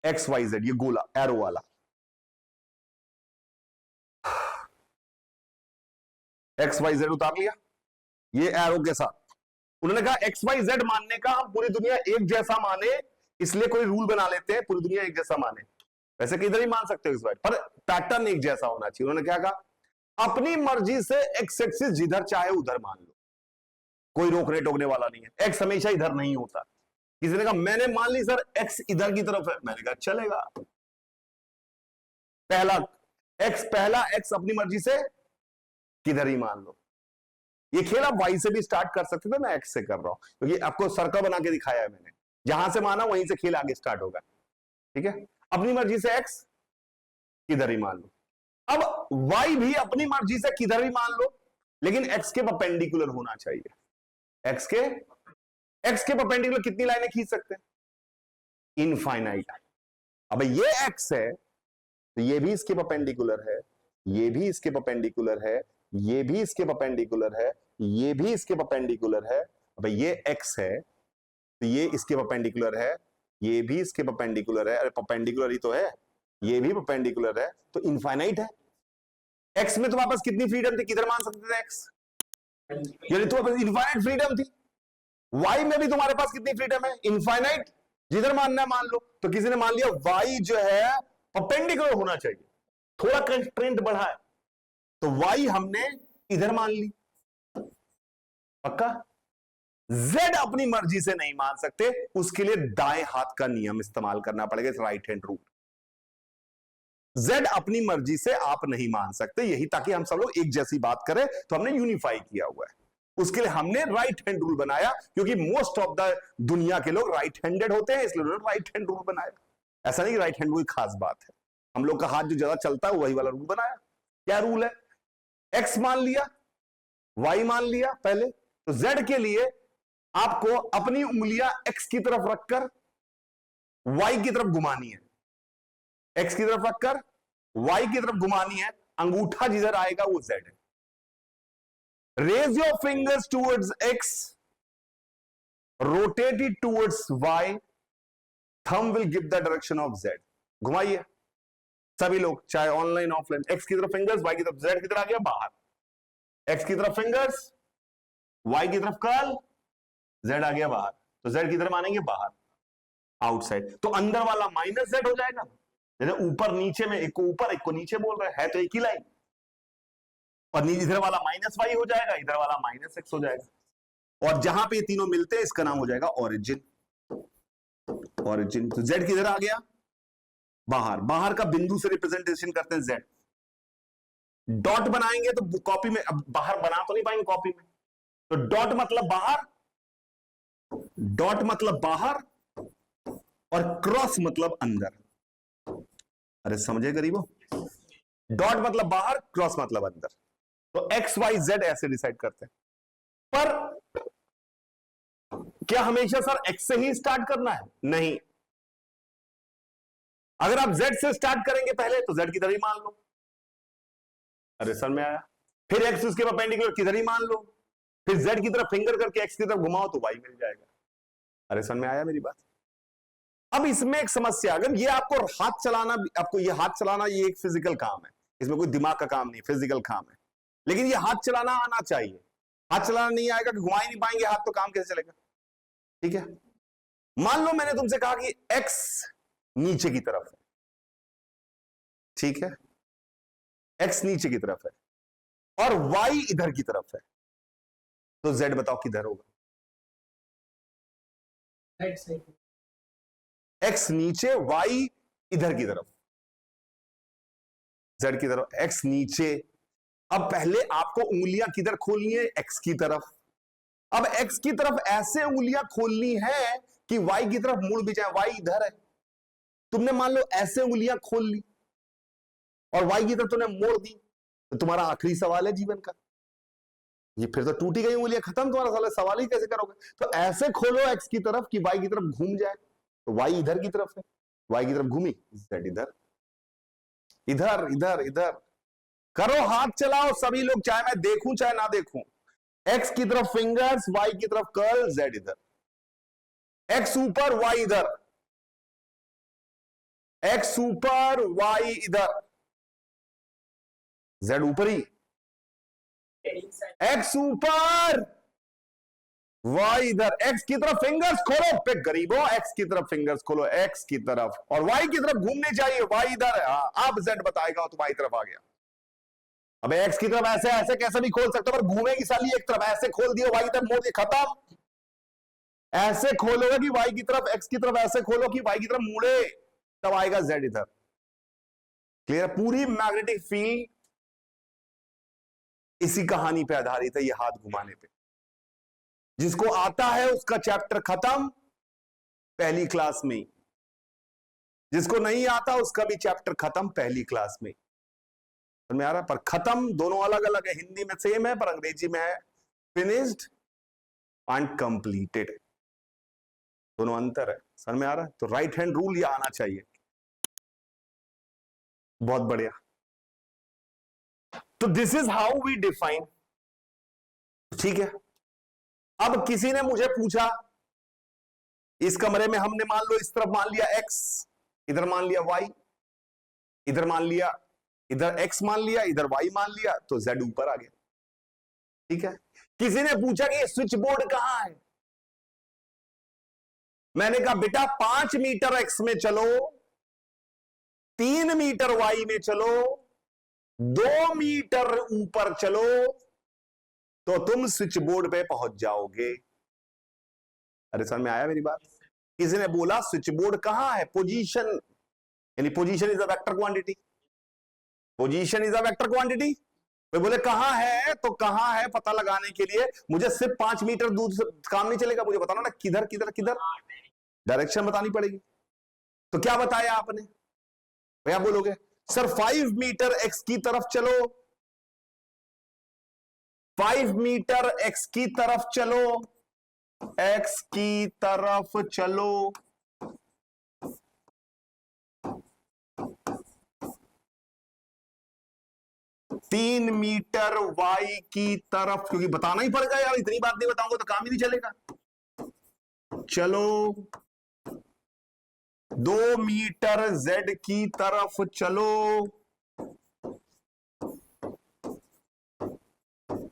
एक्स वाई जेड, ये गोला एरो वाला, एक्स वाई जेड उतार लिया, ये एरो के साथ। उन्होंने कहा एक्स वाई जेड मानने का हम पूरी दुनिया एक जैसा माने, इसलिए कोई रूल बना लेते हैं, पूरी दुनिया एक जैसा माने। वैसे किधर ही मान सकते हो एक्स वाई, पर पैटर्न एक जैसा होना चाहिए। उन्होंने क्या कहा, अपनी मर्जी से एक्स एक्सिस जिधर चाहे उधर मान लो, कोई रोकने टोकने वाला नहीं है। एक्स हमेशा इधर नहीं होता। किसी ने कहा मैंने मान ली सर एक्स इधर की तरफ है, मैंने कहा चलेगा, पहला एक्स अपनी मर्जी से किधर ही मान लो। ये खेल आप वाई से भी स्टार्ट कर सकते थे, मैं एक्स से कर रहा हूं क्योंकि आपको सर्कल बना के दिखाया है मैंने, जहां से माना वहीं से खेल आगे स्टार्ट होगा। ठीक है, अपनी मर्जी से एक्स किधर ही मान लो। अब वाई भी अपनी मर्जी से किधर भी मान लो, लेकिन एक्स के परपेंडिकुलर होना चाहिए। एक्स के परपेंडिकुलर कितनी लाइनें खींच सकते हैं? इनफाइनाइट। अब ये एक्स है तो ये भी इसके परपेंडिकुलर है, ये भी इसके परपेंडिकुलर है, ये भी इसके परपेंडिकुलर है, ये भी इसके परपेंडिकुलर है। अब ये एक्स है तो ये इसके परपेंडिकुलर है, ये भी इसके परपेंडिकुलर है, अरे परपेंडिकुलर ही तो है, ये भी परपेंडिकुलर है, तो इनफाइनाइट है। एक्स में तुम्हारे पास कितनी फ्रीडम थी, किधर मान सकते थे एक्स, यानी तुम्हारे पास इनफाइनाइट फ्रीडम थी। वाई में भी तुम्हारे पास कितनी फ्रीडम है, इनफाइनाइट, जिधर मानना है मान लो। तो किसी ने मान लिया वाई जो है परपेंडिकुलर होना चाहिए, थोड़ा कंस्ट्रेंट बढ़ा है, तो वाई हमने इधर मान ली, पक्का। जेड अपनी मर्जी से नहीं मान सकते, उसके लिए दाएं हाथ का नियम इस्तेमाल करना पड़ेगा, राइट हैंड रूल। जेड अपनी मर्जी से आप नहीं मान सकते, यही ताकि हम सब लोग एक जैसी बात करें, तो हमने यूनिफाई किया हुआ है। उसके लिए हमने राइट हैंड रूल बनाया, क्योंकि मोस्ट ऑफ द दुनिया के लोग राइट हैंडेड होते हैं, इसलिए उन्होंने राइट हैंड रूल बनाया। ऐसा नहीं कि राइट हैंड रूल खास बात है, हम लोग का हाथ जो ज्यादा चलता है वही वाला रूल बनाया। क्या रूल है? एक्स मान लिया, वाई मान लिया पहले, तो जेड के लिए आपको अपनी उंगलियां एक्स की तरफ रखकर वाई की तरफ घुमानी है, एक्स की तरफ रखकर वाई की तरफ घुमानी है, अंगूठा जिधर आएगा वो जेड है। Raise your fingers towards X, rotate it towards Y, thumb will give the direction of Z. घुमाइए सभी लोग, चाहे ऑनलाइन ऑफलाइन। X की तरफ फिंगर्स, Y की तरफ, Z की तरफ आ गया बाहर, X की तरफ फिंगर्स, Y की तरफ कर्ल, Z आ गया बाहर, तो Z की तरफ मानेंगे बाहर, आउटसाइड। तो अंदर वाला माइनस Z हो जाएगा, जैसे ऊपर नीचे में एक को ऊपर एक को नीचे बोल रहे हैं, है तो एक ही लाइन, और इधर वाला माइनस वाई हो जाएगा, इधर वाला माइनस एक्स हो जाएगा, और जहां पे ये तीनों मिलते हैं इसका नाम हो जाएगा ओरिजिन। ओरिजिन, तो जेड किधर आ गया, बाहर, बाहर का बिंदु से रिप्रेजेंटेशन करते हैं जेड। डॉट बनाएंगे तो कॉपी में, अब बाहर बना तो नहीं पाएंगे कॉपी में, तो डॉट मतलब बाहर, डॉट मतलब बाहर, और क्रॉस मतलब अंदर। अरे समझे गरीबो, डॉट मतलब बाहर, क्रॉस मतलब अंदर। तो एक्स वाई जेड ऐसे डिसाइड करते हैं। पर क्या हमेशा सर एक्स से ही स्टार्ट करना है? नहीं, अगर आप जेड से स्टार्ट करेंगे पहले तो जेड किधर ही मान लो, अरे सर में आया, फिर एक्स उसके परपेंडिकुलर किधर ही मान लो, फिर जेड की तरफ फिंगर करके एक्स की तरफ घुमाओ तो वाई मिल जाएगा। अरे सर में आया मेरी बात? अब इसमें एक समस्या, अगर ये आपको हाथ चलाना, आपको ये हाथ चलाना ये एक फिजिकल काम है, इसमें कोई दिमाग का काम नहीं, फिजिकल काम है, लेकिन ये हाथ चलाना आना चाहिए। हाथ चलाना नहीं आएगा कि घुमा ही नहीं पाएंगे हाथ, तो काम कैसे चलेगा? ठीक है, मान लो मैंने तुमसे कहा कि एक्स नीचे की तरफ है, ठीक है, एक्स नीचे की तरफ है और वाई इधर की तरफ है, तो जेड बताओ किधर होगा? एक्स नीचे, वाई इधर की तरफ, जेड की तरफ, एक्स नीचे। अब पहले आपको उंगलियां किधर खोलनी है? एक्स की तरफ। अब एक्स की तरफ ऐसे उंगलियां खोलनी है कि वाई की तरफ मुड़ भी जाए, वाई इधर है, तुमने मान लो ऐसे उंगलियां खोल ली और वाई की तरफ तुमने मोड़ दी, तो तुम्हारा आखिरी सवाल है जीवन का, ये फिर तो टूटी गई उंगलियां, खत्म तुम्हारा सवाल ही कैसे करोगे? तो ऐसे खोलो एक्स की तरफ कि वाई की तरफ घूम जाए, तो वाई इधर की तरफ है, वाई की तरफ घूमी, जेड इधर, इधर इधर इधर। करो, हाथ चलाओ सभी लोग, चाहे मैं देखूं चाहे ना देखूं। एक्स की तरफ फिंगर्स, वाई की तरफ कर्ल, जेड इधर, एक्स ऊपर वाई इधर, एक्स ऊपर वाई इधर, जेड ऊपर ही, एक्स ऊपर वाई इधर, एक्स की तरफ फिंगर्स खोलो पे गरीबों, एक्स की तरफ फिंगर्स खोलो, एक्स की तरफ, और वाई की तरफ घूमने चाहिए, वाई इधर है। अब जेड बताएगा तो वाई तरफ आ गया। अब एक्स की तरफ ऐसे ऐसे कैसे भी खोल सकते हो, पर घूमेगी साली एक तरफ, ऐसे खोल दियो वाई तरफ मोड़ दिए, खत्म। ऐसे खोलोगे कि वाई की तरफ, एक्स की तरफ ऐसे खोलो कि वाई की तरफ मुड़े, तब आएगा जेड इधर। क्लियर? पूरी मैग्नेटिक फील्ड इसी कहानी पे आधारित है, ये हाथ घुमाने पे। जिसको आता है उसका चैप्टर खत्म पहली क्लास में, जिसको नहीं आता उसका भी चैप्टर खत्म पहली क्लास में। समझ में आ रहा? पर खत्म दोनों अलग अलग है, हिंदी में सेम है पर अंग्रेजी में है फिनिश्ड एंड कंप्लीटेड, दोनों अंतर है। समझ में आ रहा है? तो राइट हैंड रूल ये आना चाहिए। बहुत बढ़िया। तो this is how we define, ठीक है। अब किसी ने मुझे पूछा, इस कमरे में हमने मान लो इस तरफ मान लिया एक्स, इधर मान लिया वाई, इधर मान लिया, इधर एक्स मान लिया, इधर वाई मान लिया, तो जेड ऊपर आ गया, ठीक है। किसी ने पूछा कि स्विच बोर्ड कहां है, मैंने कहा बेटा 5 मीटर एक्स में चलो, 3 मीटर वाई में चलो, 2 मीटर ऊपर चलो, तो तुम स्विच बोर्ड पे पहुंच जाओगे। अरे समझ में आया मेरी बात? किसी ने बोला स्विच बोर्ड कहां है, पोजीशन, यानी position is a vector quantity, position is a vector quantity. वे बोले कहां है, तो कहां है पता लगाने के लिए मुझे सिर्फ 5 मीटर दूर से काम नहीं चलेगा, मुझे बताना ना किधर किधर किधर, डायरेक्शन बतानी पड़ेगी। तो क्या बताया आपने भैया? बोलोगे सर 5 मीटर एक्स की तरफ चलो, 5 मीटर एक्स की तरफ चलो, एक्स की तरफ चलो, तीन मीटर वाई की तरफ, क्योंकि बताना ही पड़ेगा यार, इतनी बात नहीं बताऊंगा तो काम ही नहीं चलेगा। चलो 2 मीटर जेड की तरफ चलो,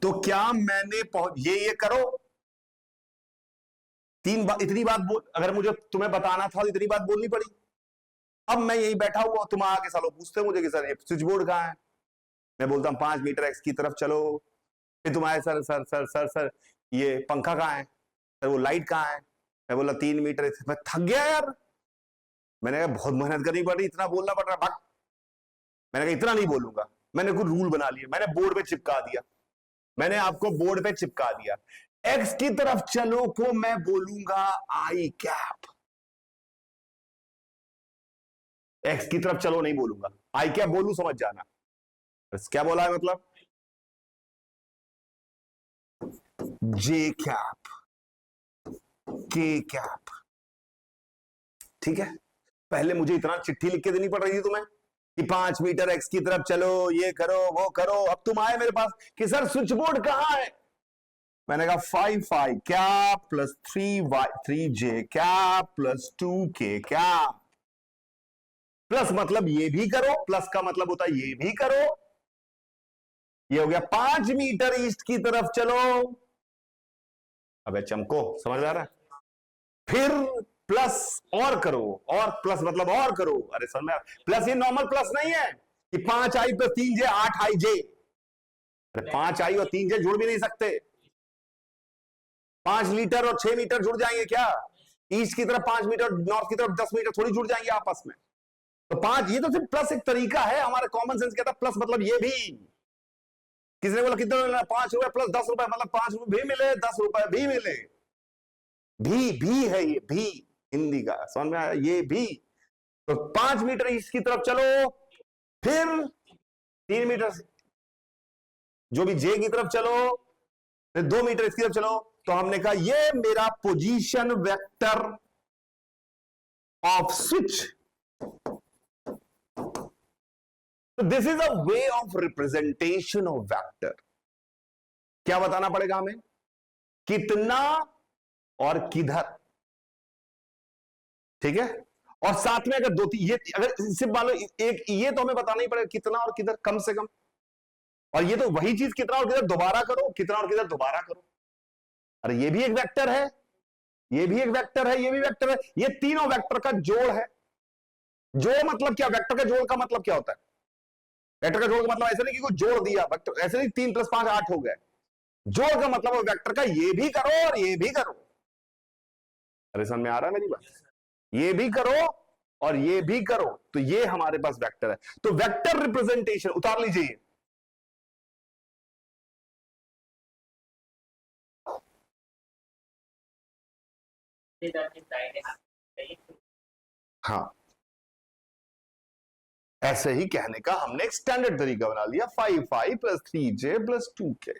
तो क्या मैंने ये करो, इतनी बात बोल, अगर मुझे तुम्हें बताना था तो इतनी बात बोलनी पड़ी। अब मैं यही बैठा हुआ, तुम आके सालों पूछते मुझे कि सर ये स्विच बोर्ड कहां है, मैं बोलता हूं 5 मीटर एक्स की तरफ चलो, फिर तुम आए sir sir sir sir sir ये पंखा कहां है, सर वो लाइट कहां है, मैं बोला 3 मीटर, मैं थक गया यार, मैंने कहा बहुत मेहनत करनी पड़ रही, इतना बोलना पड़ रहा, भाग। मैंने कहा इतना नहीं बोलूंगा, मैंने कुछ रूल बना लिया, मैंने बोर्ड पे चिपका दिया, मैंने आपको बोर्ड पे चिपका दिया, एक्स की तरफ चलो को मैं बोलूंगा आई कैप, एक्स की तरफ चलो नहीं बोलूंगा, आई कैप बोलूं, समझ जाना। क्या बोला है मतलब? जे कैप, के कैप, ठीक है। पहले मुझे इतना चिट्ठी लिख के देनी पड़ रही थी तुम्हें कि 5 मीटर एक्स की तरफ चलो, ये करो वो करो, अब तुम आए मेरे पास कि सर स्विच बोर्ड कहां है, मैंने कहा 5 कैप प्लस 3 जे कैप प्लस 2 के कैप। प्लस मतलब ये भी करो, प्लस का मतलब होता है ये भी करो। ये हो गया 5 मीटर ईस्ट की तरफ चलो। अबे चमको, समझ आ रहा है? फिर प्लस और करो, और प्लस मतलब और करो। अरे समझ में, प्लस ये नॉर्मल प्लस नहीं है कि 5 आई प्लस 3 जे 8 आई जे। अरे 5 आई और 3 जे जुड़ भी नहीं सकते। 5 लीटर और 6 मीटर जुड़ जाएंगे क्या? ईस्ट की तरफ 5 मीटर, नॉर्थ की तरफ 10 मीटर थोड़ी जुड़ जाएंगे आपस में। तो 5, ये तो सिर्फ प्लस एक तरीका है, हमारे कॉमन सेंस कहता है प्लस मतलब ये भी। किसी ने बोला कितना मिला? 5 रुपए प्लस 10 रुपए, मतलब 5 रुपए भी मिले 10 रुपए भी मिले। भी है ये भी, हिंदी का समझ में आया? ये भी। तो 5 मीटर इसकी तरफ चलो, फिर 3 मीटर जो भी जे की तरफ चलो, फिर 2 मीटर इसकी तरफ चलो। तो हमने कहा ये मेरा पोजीशन वेक्टर ऑफ स्विच। तो this is a way of representation of vector. क्या बताना पड़ेगा हमें? कितना और किधर। ठीक है? और साथ में अगर ये अगर सिर्फ मान लो एक, ये तो हमें बताना ही पड़ेगा कितना और किधर कम से कम। और ये तो वही चीज कितना और किधर दोबारा करो, कितना और किधर दोबारा करो। अरे ये भी एक वेक्टर है, ये भी एक वेक्टर है, ये भी वेक्टर है। ये तीनों वेक्टर का जोड़ है। जोड़ मतलब क्या? वेक्टर का जोड़ का मतलब क्या होता है? वेक्टर का जोड़ का मतलब ऐसा नहीं कि कोई जोड़ दिया वेक्टर, ऐसे नहीं 3 + 5 8 हो गए। जोड़ का मतलब वेक्टर का ये भी करो और ये भी करो। अरे समझ में आ रहा है मेरी बात? ये भी करो और ये भी करो, तो ये हमारे पास वेक्टर है। तो वेक्टर रिप्रेजेंटेशन उतार लीजिए। हाँ, ऐसे ही कहने का हमने एक स्टैंडर्ड तरीका बना लिया, 5 प्लस 3 जे प्लस 2 के।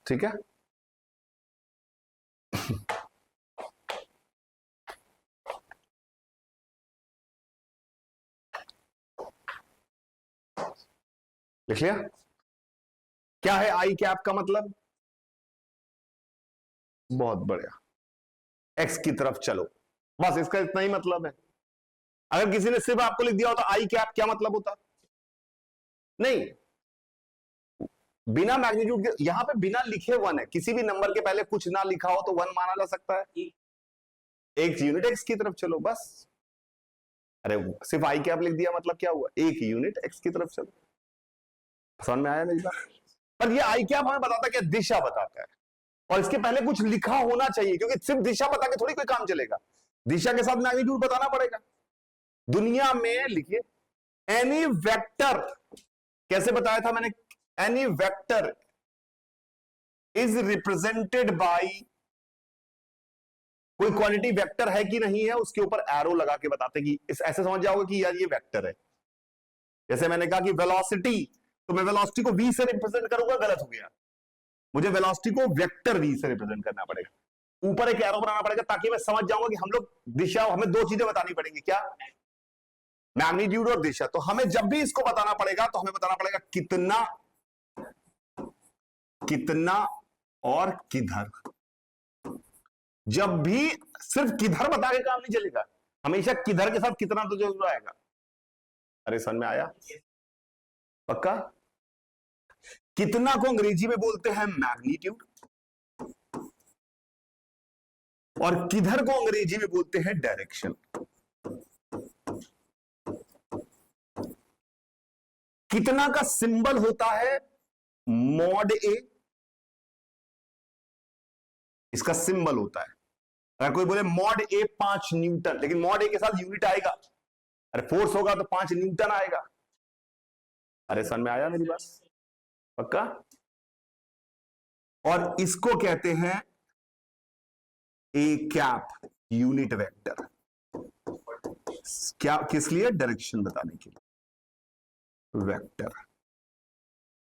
ठीक है? लिख लिया? क्या है आई कैप का मतलब? बहुत बढ़िया, एक्स की तरफ चलो, बस इसका इतना ही मतलब है। अगर किसी ने सिर्फ आपको लिख दिया होता आई कैप, क्या मतलब होता? नहीं, बिना मैग्नीट्यूड के, यहां पे बिना लिखे 1 है, किसी भी नंबर के पहले कुछ ना लिखा हो तो 1 माना जा सकता है। एक यूनिट एक्स की तरफ चलो, बस। अरे सिर्फ आई कैप लिख दिया मतलब क्या हुआ? एक यूनिट एक्स की तरफ चलो। समझ में आया मेरी बात? पर ये आई कैप हमें बताता है क्या? दिशा बताता है। और इसके पहले कुछ लिखा होना चाहिए, क्योंकि सिर्फ दिशा बता के थोड़ी कोई काम चलेगा, दिशा के साथ मैग्नीट्यूड बताना पड़ेगा। दुनिया में लिखिए, एनी वेक्टर, कैसे बताया था मैंने? Any vector is represented by, कोई क्वांटिटी वेक्टर है कि नहीं है, उसके ऊपर एरो लगा के बताते कि ऐसे समझ जाओगे कि यार ये वेक्टर है। जैसे मैंने कहा कि वेलोसिटी, तो मैं वेलोसिटी को v से रिप्रेजेंट करूंगा, गलत हो गया। मुझे वेलोसिटी को वेक्टर v से रिप्रेजेंट करना पड़ेगा, ऊपर एक एरो बनाना पड़ेगा, ताकि मैं समझ जाऊंगा कि हम लोग दिशा, हमें 2 चीजें बतानी पड़ेंगी। क्या? मैग्नीट्यूड और दिशा। तो हमें जब भी इसको बताना पड़ेगा तो हमें बताना पड़ेगा कितना, कितना और किधर। जब भी सिर्फ किधर बता के काम नहीं चलेगा, हमेशा किधर के साथ कितना तो जरूर आएगा। अरे समझ में आया? पक्का? कितना को अंग्रेजी में बोलते हैं मैग्नीट्यूड, और किधर को अंग्रेजी में बोलते हैं डायरेक्शन। कितना का सिंबल होता है मॉड ए, इसका सिंबल होता है। अगर कोई बोले मॉड ए 5 न्यूटन, लेकिन मॉड ए के साथ यूनिट आएगा, अरे फोर्स होगा तो 5 न्यूटन आएगा। अरे समझ में आया मेरी बात? पक्का? और इसको कहते हैं ए कैप यूनिट वेक्टर। क्या? किस लिए? डायरेक्शन बताने के लिए वेक्टर।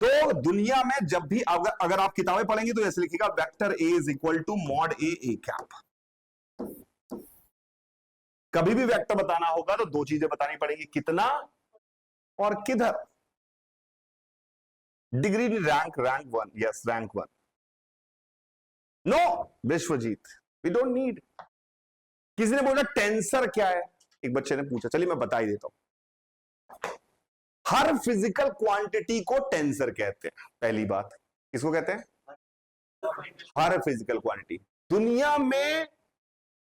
तो दुनिया में जब भी अगर आप किताबें पढ़ेंगे तो ऐसे लिखिएगा, vector A is equal to mod A cap. कभी भी वेक्टर बताना होगा तो 2 चीजें बतानी पड़ेगी, कितना और किधर। डिग्री नहीं, rank, rank 1, yes rank 1। No Vishwajit, we don't need. किसी ने बोला टेंसर क्या है, एक बच्चे ने पूछा, चलिए मैं बता ही देता हूं। हर फिजिकल क्वांटिटी को टेंसर कहते हैं, पहली बात। किसको कहते हैं? हर फिजिकल क्वांटिटी। दुनिया में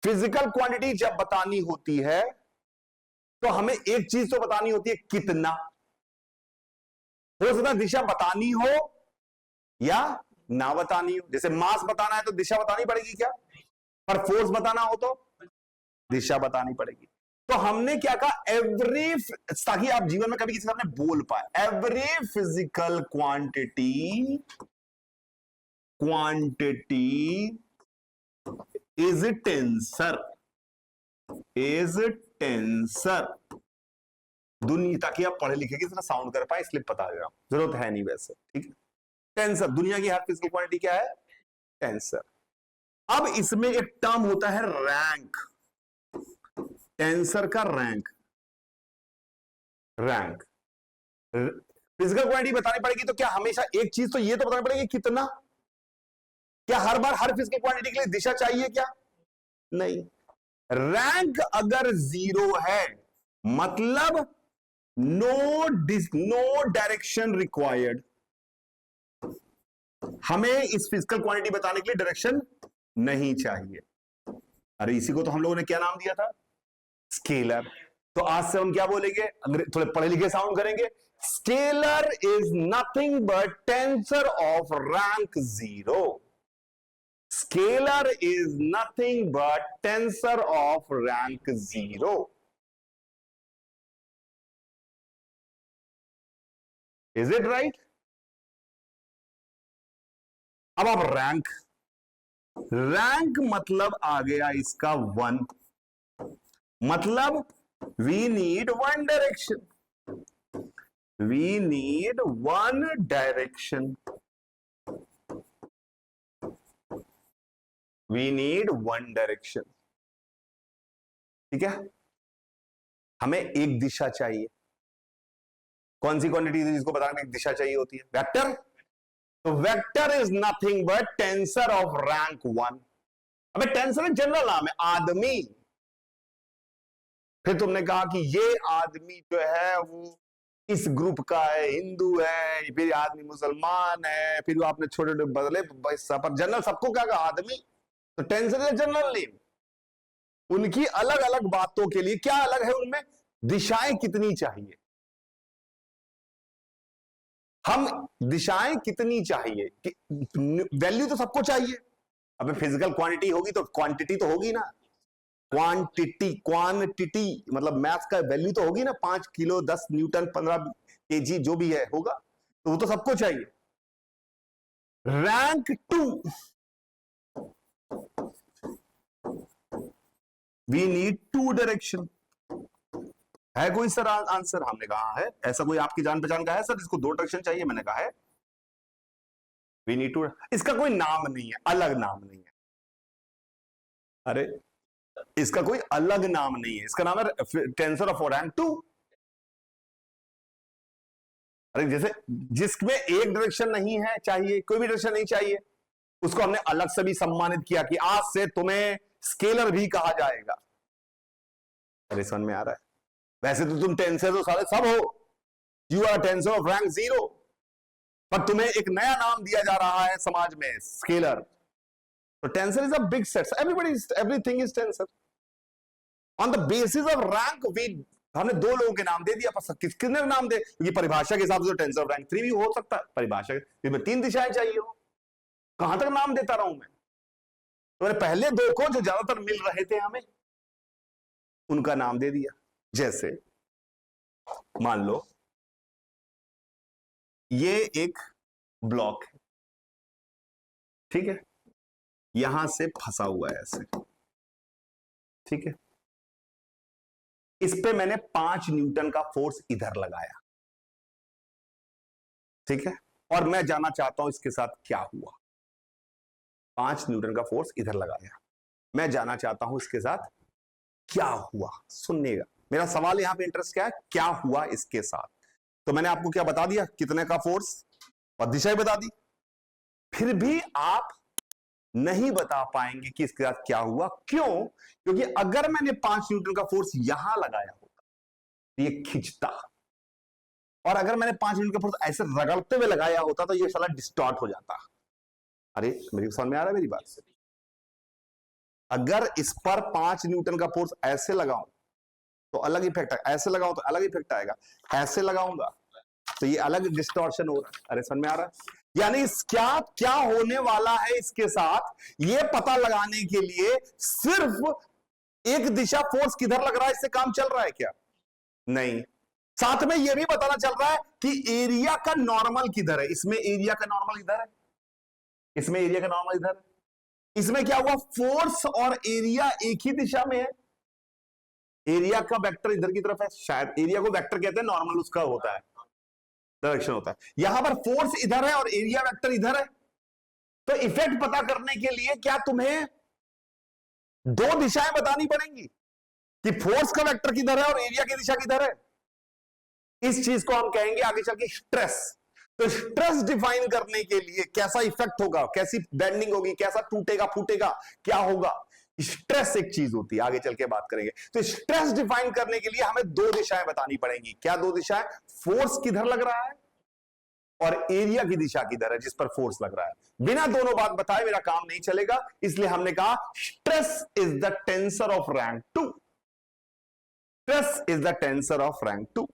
फिजिकल क्वांटिटी जब बतानी होती है तो हमें एक चीज तो बतानी होती है, कितना। हो सकता है दिशा बतानी हो या ना बतानी हो। जैसे मास बताना है तो दिशा बतानी पड़ेगी क्या? पर फोर्स बताना हो तो दिशा बतानी पड़ेगी। तो हमने क्या कहा, एवरी, ताकि आप जीवन में कभी किसी सामने बोल पाए, every physical quantity is tensor, is tensor. दुनिया, ताकि आप पढ़े लिखे की तरह साउंड कर पाए इसलिए बता दे रहा हूं, जरूरत है नहीं वैसे, ठीक है। टेंसर, दुनिया की हर फिजिकल क्वांटिटी क्या है? टेंसर। अब इसमें एक टर्म होता है रैंक, टेंसर का रैंक। रैंक फिजिकल क्वांटिटी बतानी पड़ेगी तो क्या हमेशा एक चीज तो ये तो बतानी पड़ेगी, कितना। क्या हर बार हर फिजिकल क्वांटिटी के लिए दिशा चाहिए क्या? नहीं। रैंक अगर 0 है मतलब नो डायरेक्शन रिक्वायर्ड। हमें इस फिजिकल क्वांटिटी बताने के लिए डायरेक्शन नहीं चाहिए। अरे इसी को तो हम लोगों ने क्या नाम दिया था? स्केलर। तो आज से हम क्या बोलेंगे, अगर थोड़े पढ़े लिखे साउंड करेंगे, scalar is nothing but tensor of rank 0। Scalar is nothing but tensor of rank 0। Is it right? अब आप रैंक, रैंक मतलब आ गया इसका 1, मतलब we need 1 direction, we need 1 direction, we need 1 direction. ठीक है, हमें एक दिशा चाहिए। कौन सी क्वांटिटी जिसको बताने में एक दिशा चाहिए होती है? वेक्टर। तो vector is nothing but tensor of rank 1। अबे टेंसर जनरल नाम है, आदमी। फिर तुमने कहा कि ये आदमी जो है वो इस ग्रुप का है, हिंदू है, फिर आदमी मुसलमान है, फिर आपने छोटे छोटे बदले, पर जनरल सबको क्या कहा? आदमी। तो टेंसर इज जनरल नेम। उनकी अलग अलग बातों के लिए क्या अलग है, उनमें दिशाएं कितनी चाहिए, हम दिशाएं कितनी चाहिए, वैल्यू तो सबको चाहिए। अब फिजिकल क्वांटिटी होगी तो क्वांटिटी तो होगी ना, क्वांटिटी, क्वांटिटी मतलब मैथ्स का वैल्यू तो होगी ना, 5 किलो 10 न्यूटन 15 केजी जो भी है होगा, तो वो तो सबको चाहिए। Rank 2, we need 2 direction. है कोई सर आंसर? हमने कहा है, ऐसा कोई आपकी जान पहचान का है सर जिसको 2 डायरेक्शन चाहिए? मैंने कहा है वी नीड 2। इसका कोई नाम नहीं है, अलग नाम नहीं है। अरे इसका कोई अलग नाम नहीं है, इसका नाम है टेंसर ऑफ रैंक 2। अरे जैसे जिसमें एक डायरेक्शन नहीं है चाहिए, कोई भी डायरेक्शन नहीं चाहिए, उसको हमने अलग से भी सम्मानित किया कि आज से तुम्हें स्केलर भी कहा जाएगा। अरे समझ में आ रहा है? वैसे तो तुम टेंसर तो सारे सब हो, you are tensor of rank 0, पर तुम्हें एक नया नाम दिया जा रहा है समाज में, स्केलर। तो tensor is a big set, everything is tensor. On the basis of rank we, हमने 2 लोगों के नाम दे दिया, पर किसने नाम दे, क्योंकि परिभाषा के हिसाब से टेंसर ऑफ रैंक 3 भी हो सकता है। परिभाषा में 3 दिशाएं चाहिए हो, कहां तक नाम देता रहूं मैं? तो पहले 2 को जो ज्यादातर मिल रहे थे हमें, उनका नाम दे दिया। जैसे मान लो ये एक ब्लॉक है, ठीक है, यहां से फंसा हुआ है ऐसे, ठीक है, इस पे मैंने 5 न्यूटन का फोर्स इधर लगाया, ठीक है, और मैं जानना चाहता हूं इसके साथ क्या हुआ। 5 न्यूटन का फोर्स इधर लगाया, मैं जानना चाहता हूं इसके साथ क्या हुआ। सुनिएगा, मेरा सवाल यहां पे इंटरेस्ट क्या है, क्या हुआ इसके साथ। तो मैंने आपको क्या बता दिया, कितने का फोर्स, और दिशा ही बता दी, फिर भी आप नहीं बता पाएंगे कि इसके साथ क्या हुआ। क्यों? क्योंकि अगर मैंने 5 न्यूटन का फोर्स यहां लगाया होता तो ये खिंचता, और अगर मैंने 5 न्यूटन का फोर्स ऐसे रगड़ते हुए लगाया होता तो ये साला डिस्टॉर्ट हो जाता। अरे मेरी समझ में आ रहा है मेरी बात से? अगर इस पर 5 न्यूटन का फोर्स ऐसे लगाऊं तो अलग इफेक्ट आएगा, ऐसे लगाऊं तो अलग इफेक्ट आएगा, ऐसे लगाऊंगा तो ये अलग डिस्टॉर्शन हो रहा है। अरे समझ में आ रहा है? यानी क्या क्या होने वाला है इसके साथ, ये पता लगाने के लिए सिर्फ एक दिशा फोर्स किधर लग रहा है इससे काम चल रहा है क्या? नहीं, साथ में यह भी बताना चल रहा है कि एरिया का नॉर्मल किधर है। इसमें एरिया का नॉर्मल इधर है, इसमें एरिया का नॉर्मल इधर है। इसमें क्या हुआ, फोर्स और एरिया एक ही दिशा में है। एरिया का वेक्टर इधर की तरफ है, शायद एरिया को वेक्टर कहते हैं, नॉर्मल उसका होता है, डायरेक्शन होता है। यहां पर फोर्स इधर है और एरिया वेक्टर इधर है। तो इफेक्ट पता करने के लिए क्या तुम्हें 2 दिशाएं बतानी पड़ेंगी कि फोर्स का वेक्टर किधर है और एरिया की दिशा किधर है। इस चीज को हम कहेंगे आगे चल के स्ट्रेस। तो स्ट्रेस डिफाइन करने के लिए कैसा इफेक्ट होगा, कैसी बेंडिंग होगी, कैसा टूटेगा फूटेगा, क्या होगा, स्ट्रेस एक चीज होती है, आगे चल के बात करेंगे। तो स्ट्रेस डिफाइन करने के लिए हमें 2 दिशाएं बतानी पड़ेंगी। क्या 2 दिशाएं? फोर्स किधर लग रहा है और एरिया की दिशा किधर है जिस पर फोर्स लग रहा है। बिना दोनों बात बताए मेरा काम नहीं चलेगा, इसलिए हमने कहा stress is the tensor of rank 2। Stress is the tensor of rank 2।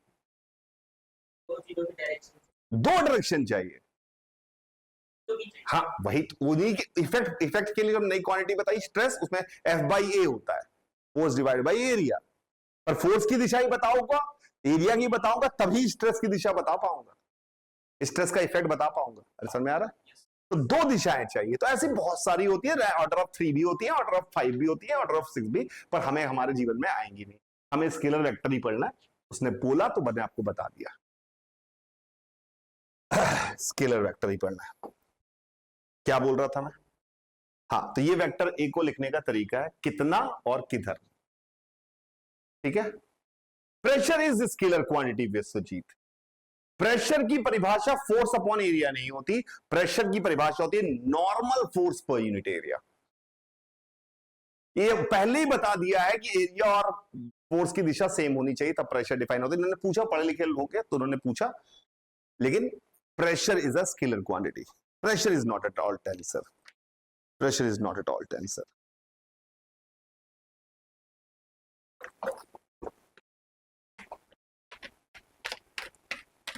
2 direction चाहिए। हाँ वही, उन्हीं के इफेक्ट के लिए हम नई क्वांटिटी बताई स्ट्रेस, उसमें F/A होता है, फोर्स डिवाइडेड बाय एरिया। पर फोर्स की दिशा ही बताऊंगा, एरिया की बताऊंगा, तभी स्ट्रेस की दिशा बता पाऊंगा, स्ट्रेस का इफेक्ट बता पाऊंगा। अरे समझ में आ रहा है? तो 2 दिशाएं चाहिए। तो ऐसी बहुत सारी होती है, ऑर्डर ऑफ 3 भी होती है, ऑर्डर ऑफ 5 भी होती है, ऑर्डर ऑफ 6 भी, पर हमें हमारे जीवन में आएंगी नहीं। हमें स्केलर वेक्टर ही पढ़ना है। उसने बोला तो मैंने आपको बता दिया, स्केलर वेक्टर ही पढ़ना है। क्या बोल रहा था मैं? हाँ, तो ये वेक्टर ए को लिखने का तरीका है कितना और किधर। ठीक है? Pressure is scalar quantity Vishwajit. Pressure की परिभाषा फोर्स अपॉन एरिया नहीं होती, प्रेशर की परिभाषा होती है normal force per unit area. ये पहले ही बता दिया है कि एरिया और फोर्स की दिशा सेम होनी चाहिए तब प्रेशर डिफाइन होता है। इन्होंने पूछा, पढ़े लिखे लोग हैं तो उन्होंने पूछा, लेकिन pressure is a scalar quantity. Pressure is not at all tensor. Pressure is not at all tensor.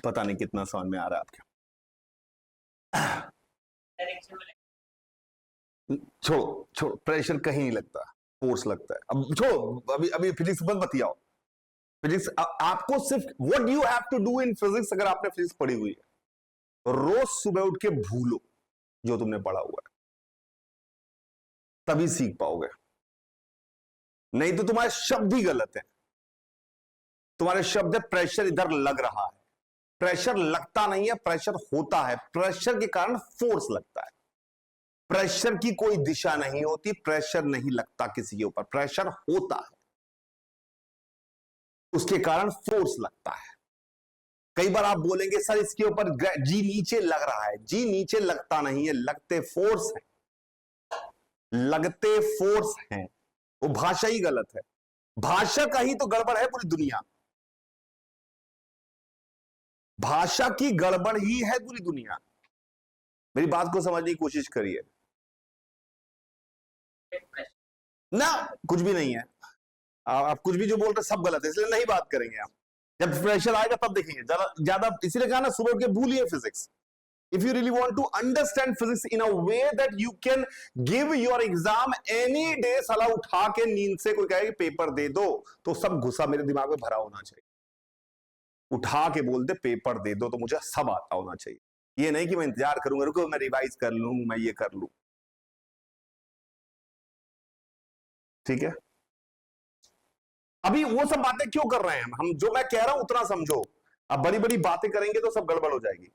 पता नहीं कितना समझ में आ रहा है आपके। छोड़ो छोड़ो, प्रेशर कहीं नहीं लगता, फोर्स लगता है। अब छोड़ो, अभी अभी फिजिक्स बंद मत आओ। फिजिक्स आपको सिर्फ what you have to do in physics, अगर आपने फिजिक्स पढ़ी हुई है, रोज सुबह उठ के भूलो जो तुमने पढ़ा हुआ है, तभी सीख पाओगे। नहीं तो तुम्हारे शब्द ही गलत है। तुम्हारे शब्द है प्रेशर इधर लग रहा है, प्रेशर लगता नहीं है, प्रेशर होता है। प्रेशर के कारण फोर्स लगता है। प्रेशर की कोई दिशा नहीं होती, प्रेशर नहीं लगता किसी के ऊपर, प्रेशर होता है, उसके कारण फोर्स लगता है। कई बार आप बोलेंगे सर इसके ऊपर जी नीचे लग रहा है। जी नीचे लगता नहीं है, लगते फोर्स है, लगते फोर्स हैं। वो भाषा ही गलत है, भाषा का ही तो गड़बड़ है पूरी दुनिया। भाषा की गड़बड़ ही है पूरी दुनिया। मेरी बात को समझने की कोशिश करिए ना, कुछ भी नहीं है। आप कुछ भी जो बोल रहे सब गलत है, इसलिए नहीं बात करेंगे। आप जब प्रेशर आएगा तब देखेंगे। ज्यादा इसलिए कहा ना, सुबह उठ के भूलिए physics. If you really want to understand physics in a way that you can give your exam any day, साला उठा के नींद से कोई कहे कि पेपर दे दो, तो सब गुस्सा मेरे दिमाग में भरा होना चाहिए। उठा के बोल दे पेपर दे दो तो मुझे सब आता होना चाहिए। ये नहीं कि मैं इंतजार करूंगा, रुको मैं रिवाइज कर लूं, मैं ये कर लूं। ठीक है? अभी वो सब बातें क्यों कर रहे हैं हम? जो मैं कह रहा हूं उतना समझो। अब बड़ी बड़ी बातें करेंगे तो सब गड़बड़ हो जाएगी।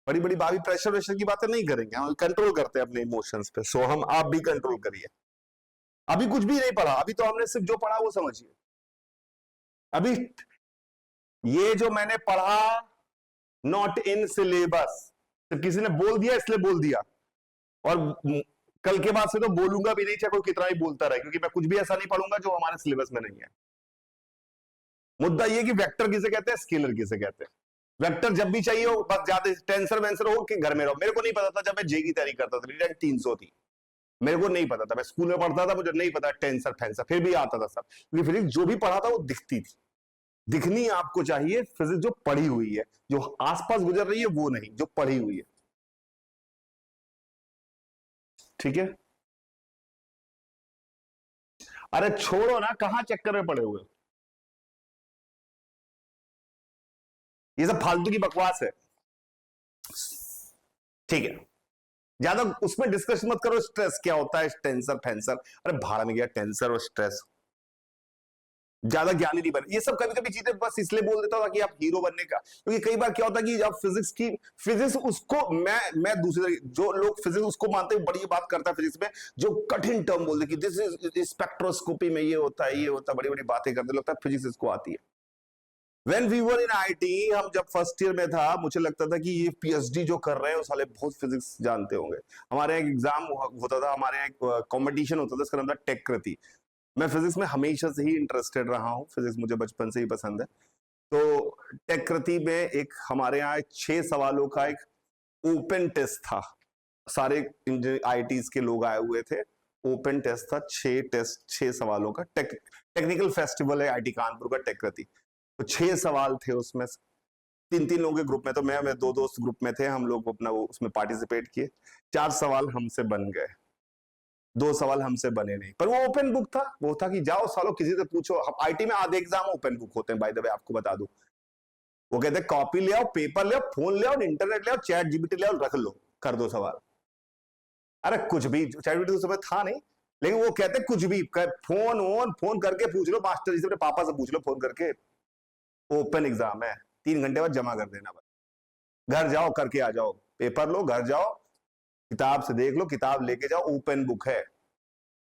बड़ी बड़ी बात, प्रेशर वेशर की बातें नहीं करेंगे, हम कंट्रोल करते हैं अपने इमोशंस पे। सो हम, आप भी कंट्रोल करिए। अभी कुछ भी नहीं पढ़ा, अभी तो हमने सिर्फ जो पढ़ा वो समझिए। अभी ये जो मैंने पढ़ा नॉट इन सिलेबस, तो किसी ने बोल दिया इसलिए बोल दिया, और कल के बाद से तो बोलूंगा भी नहीं, चाहे कोई कितना ही बोलता रहे, क्योंकि मैं कुछ भी ऐसा नहीं पढ़ूंगा जो हमारे सिलेबस में नहीं है। मुद्दा ये कि वेक्टर किसे कहते हैं, स्केलर किसे कहते हैं। वेक्टर जब भी चाहिए हो, बस ज्यादा टेंसर वेंसर हो कि घर में रहो। मेरे को नहीं पता था जब मैं जे की तैयारी करता था, रैंक 300 थी, मेरे को नहीं पता था, मैं स्कूल में पढ़ता था, मुझे नहीं पता टेंसर फेंसर, फिर भी आता था सब, क्योंकि फिजिक्स जो भी पढ़ा था वो दिखती थी। दिखनी आपको चाहिए फिजिक्स जो पढ़ी हुई है, जो आसपास गुजर रही है वो नहीं, जो पढ़ी हुई है। ठीक है, अरे छोड़ो ना, कहां चक्कर में पड़े हुए, ये सब फालतू की बकवास है। ठीक है, ज्यादा उसमें डिस्कस मत करो, स्ट्रेस क्या होता है, टेंसर फेंसर, अरे भाड़ में गया टेंसर और स्ट्रेस, ज्यादा ज्ञानी नहीं बने। ये सब कभी कभी चीजें बस इसलिए बोल देता हूं कि आप हीरो बनने का, क्योंकि कई बार क्या होता है कि जब फिजिक्स उसको मैं दूसरे जो लोग फिजिक्स उसको मानते हैं, बड़ी बात करता है फिजिक्स में, जो कठिन टर्म बोलते कि दिस इज स्पेक्ट्रोस्कोपी में ये होता है, ये होता है, बड़ी बड़ी बातें करते, लगता है फिजिक्स इसको आती है। When we were in IT, हम जब फर्स्ट ईयर में था, मुझे लगता था कि ये पीएचडी जो कर रहे हैं वो साले बहुत फिजिक्स जानते होंगे। हमारे यहाँ एक एग्जाम होता था, हमारे यहाँ एक कंपटीशन होता था, इसका नाम था टेक कृति। मैं फिजिक्स में हमेशा से ही इंटरेस्टेड रहा हूँ, फिजिक्स मुझे बचपन से ही पसंद है। तो टेक कृति में एक हमारे यहाँ 6 सवालों का एक ओपन टेस्ट था, सारे आईटीज के लोग आए हुए थे, ओपन टेस्ट था, 6 सवालों का। टेक्निकल फेस्टिवल है आईटी कानपुर का, टेक कृति। तो 6 सवाल थे उसमें, 3-3 लोगों के ग्रुप में, तो मैं 2 दोस्त ग्रुप में थे, हम लोग अपना वो उसमें पार्टिसिपेट किए। 4 सवाल हमसे बन गए, 2 सवाल हमसे बने नहीं, पर वो ओपन बुक था, वो था कि जाओ सालों किसी से पूछो। आईटी में आधे एग्जाम ओपन बुक होते हैं, बाय द वे आपको बता दूं। वो कहते हैं कॉपी ले आओ, पेपर ले आओ, फोन ले आओ, इंटरनेट ले आओ, चैट जीपीटी ले आओ, रख लो, कर दो सवाल। अरे कुछ भी, चैट जीपीटी उस समय था नहीं, लेकिन वो कहते कुछ भी, फोन करके पूछ लो, मास्टर जी से, अपने पापा से पूछ लो फोन करके, ओपन एग्जाम है, 3 घंटे बाद जमा कर देना, बस घर जाओ करके आ जाओ, पेपर लो, घर जाओ, किताब से देख लो, किताब लेके जाओ, ओपन बुक है,